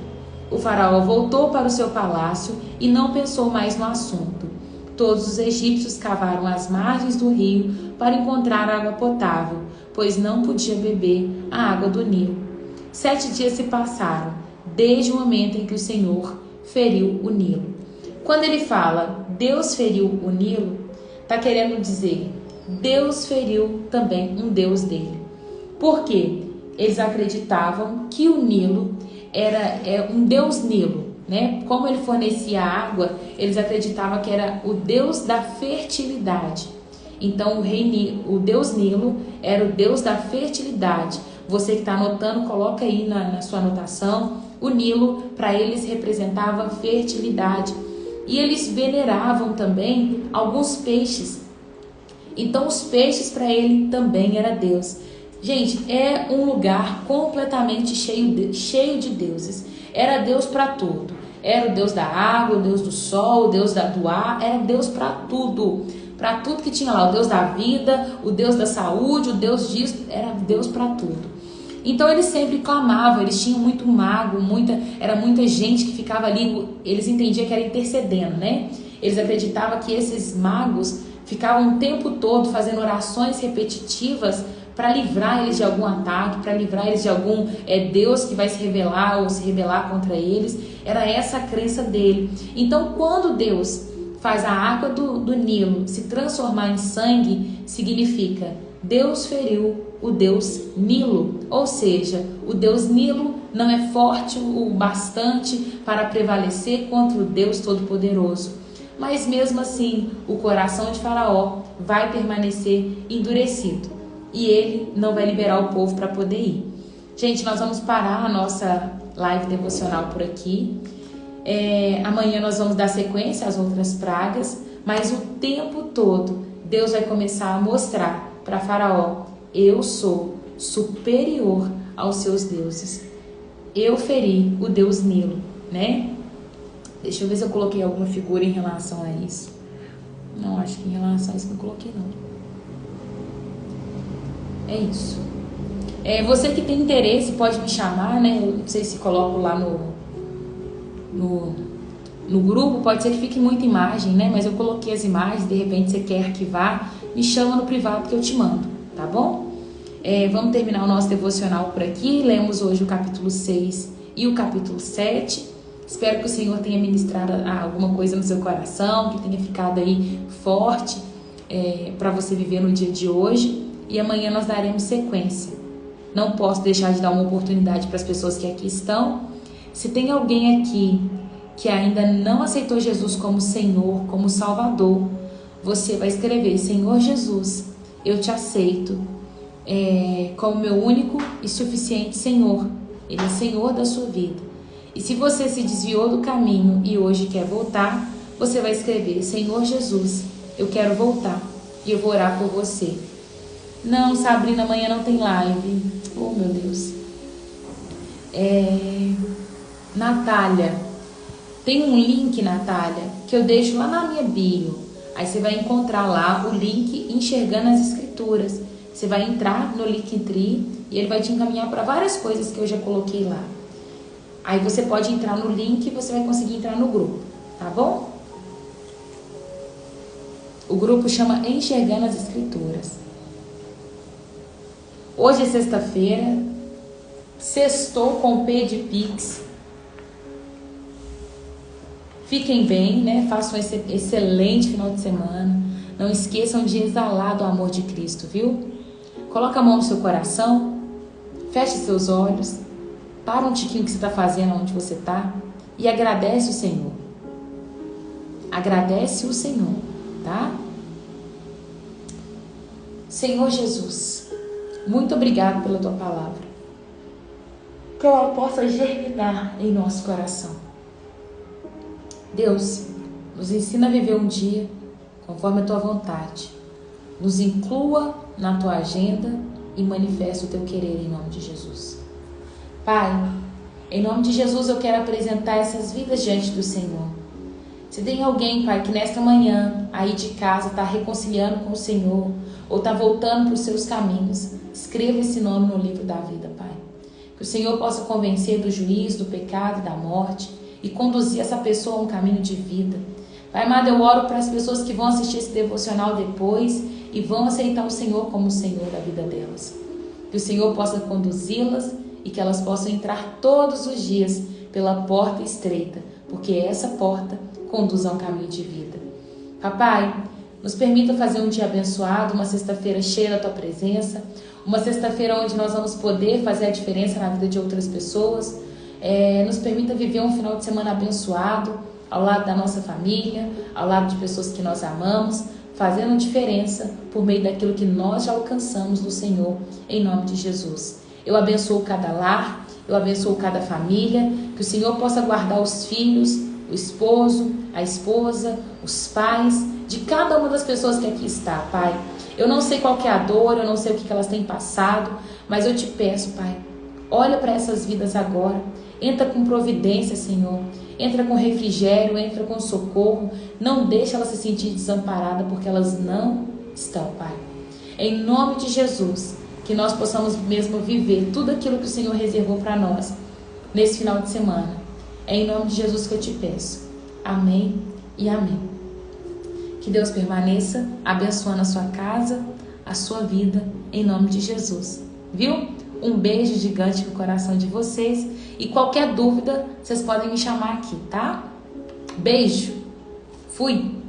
O Faraó voltou para o seu palácio e não pensou mais no assunto. Todos os egípcios cavaram as margens do rio para encontrar água potável, pois não podia beber a água do Nilo. 7 dias se passaram, desde o momento em que o Senhor feriu o Nilo. Quando ele fala Deus feriu o Nilo, está querendo dizer Deus feriu também um Deus dele. Por quê? Eles acreditavam que o Nilo era um Deus Nilo, né? Como ele fornecia água, eles acreditavam que era o Deus da fertilidade. Então o Deus Nilo era o Deus da fertilidade. Você que está anotando, coloca aí na sua anotação. O Nilo, para eles, representava fertilidade. E eles veneravam também alguns peixes. Então os peixes para ele também era Deus. Gente, é um lugar completamente cheio de deuses. Era Deus para tudo. Era o Deus da água, o Deus do sol, o Deus do ar. Era Deus para tudo. Para tudo que tinha lá. O Deus da vida, o Deus da saúde, o Deus disso. Era Deus para tudo. Então eles sempre clamavam. Eles tinham muito mago, era muita gente que ficava ali. Eles entendiam que era intercedendo, né? Eles acreditavam que esses magos ficavam o tempo todo fazendo orações repetitivas para livrar eles de algum ataque, para livrar eles de algum Deus que vai se revelar ou se rebelar contra eles. Era essa a crença dele. Então, quando Deus faz a água do Nilo se transformar em sangue, significa Deus feriu o Deus Nilo. Ou seja, o Deus Nilo não é forte o bastante para prevalecer contra o Deus Todo-Poderoso. Mas mesmo assim, o coração de Faraó vai permanecer endurecido. E ele não vai liberar o povo para poder ir. Gente, nós vamos parar a nossa live devocional por aqui. Amanhã nós vamos dar sequência às outras pragas. Mas o tempo todo, Deus vai começar a mostrar para Faraó: eu sou superior aos seus deuses. Eu feri o Deus Nilo, né? Deixa eu ver se eu coloquei alguma figura em relação a isso. Não, acho que em relação a isso não coloquei, não. É isso. Você que tem interesse pode me chamar, né? Eu não sei se coloco lá no no grupo, pode ser que fique muita imagem, né? Mas eu coloquei as imagens, de repente você quer arquivar, me chama no privado que eu te mando, tá bom? Vamos terminar o nosso devocional por aqui. Lemos hoje o capítulo 6 e o capítulo 7. Espero que o Senhor tenha ministrado alguma coisa no seu coração, que tenha ficado aí forte para você viver no dia de hoje. E amanhã nós daremos sequência. Não posso deixar de dar uma oportunidade para as pessoas que aqui estão. Se tem alguém aqui que ainda não aceitou Jesus como Senhor, como Salvador, você vai escrever: Senhor Jesus, eu te aceito como meu único e suficiente Senhor. Ele é Senhor da sua vida. E se você se desviou do caminho e hoje quer voltar, você vai escrever: Senhor Jesus, eu quero voltar e eu vou orar por você. Não, Sabrina, amanhã não tem live. Oh, meu Deus. Natália, tem um link, Natália, que eu deixo lá na minha bio. Aí você vai encontrar lá o link Enxergando as Escrituras. Você vai entrar no Linktree e ele vai te encaminhar para várias coisas que eu já coloquei lá. Aí você pode entrar no link e você vai conseguir entrar no grupo, tá bom? O grupo chama Enxergando as Escrituras. Hoje é sexta-feira, sextou com P de Pix. Fiquem bem, né? Façam um excelente final de semana. Não esqueçam de exalar do amor de Cristo, viu? Coloca a mão no seu coração, feche seus olhos, para um tiquinho que você está fazendo onde você está e agradece o Senhor. Agradece o Senhor, tá? Senhor Jesus, muito obrigado pela tua palavra. Que ela possa germinar em nosso coração. Deus, nos ensina a viver um dia conforme a tua vontade. Nos inclua na tua agenda e manifesta o teu querer em nome de Jesus. Pai, em nome de Jesus eu quero apresentar essas vidas diante do Senhor. Se tem alguém, Pai, que nesta manhã aí de casa está reconciliando com o Senhor ou está voltando para os seus caminhos, escreva esse nome no livro da vida, Pai. Que o Senhor possa convencer do juízo, do pecado e da morte e conduzir essa pessoa a um caminho de vida. Pai amado, eu oro para as pessoas que vão assistir esse devocional depois e vão aceitar o Senhor como o Senhor da vida delas. Que o Senhor possa conduzi-las e que elas possam entrar todos os dias pela porta estreita, porque essa porta conduz a um caminho de vida. Papai, nos permita fazer um dia abençoado, uma sexta-feira cheia da tua presença, uma sexta-feira onde nós vamos poder fazer a diferença na vida de outras pessoas. Nos permita viver um final de semana abençoado, ao lado da nossa família, ao lado de pessoas que nós amamos, fazendo diferença por meio daquilo que nós já alcançamos do Senhor, em nome de Jesus. Eu abençoo cada lar, eu abençoo cada família, que o Senhor possa guardar os filhos, o esposo, a esposa, os pais, de cada uma das pessoas que aqui está, Pai. Eu não sei qual que é a dor, eu não sei o que elas têm passado, mas eu te peço, Pai, olha para essas vidas agora, entra com providência, Senhor, entra com refrigério, entra com socorro, não deixa elas se sentir desamparadas, porque elas não estão, Pai. Em nome de Jesus, que nós possamos mesmo viver tudo aquilo que o Senhor reservou para nós nesse final de semana. É em nome de Jesus que eu te peço. Amém e amém. Que Deus permaneça abençoando a sua casa, a sua vida, em nome de Jesus. Viu? Um beijo gigante no coração de vocês. E qualquer dúvida, vocês podem me chamar aqui, tá? Beijo. Fui.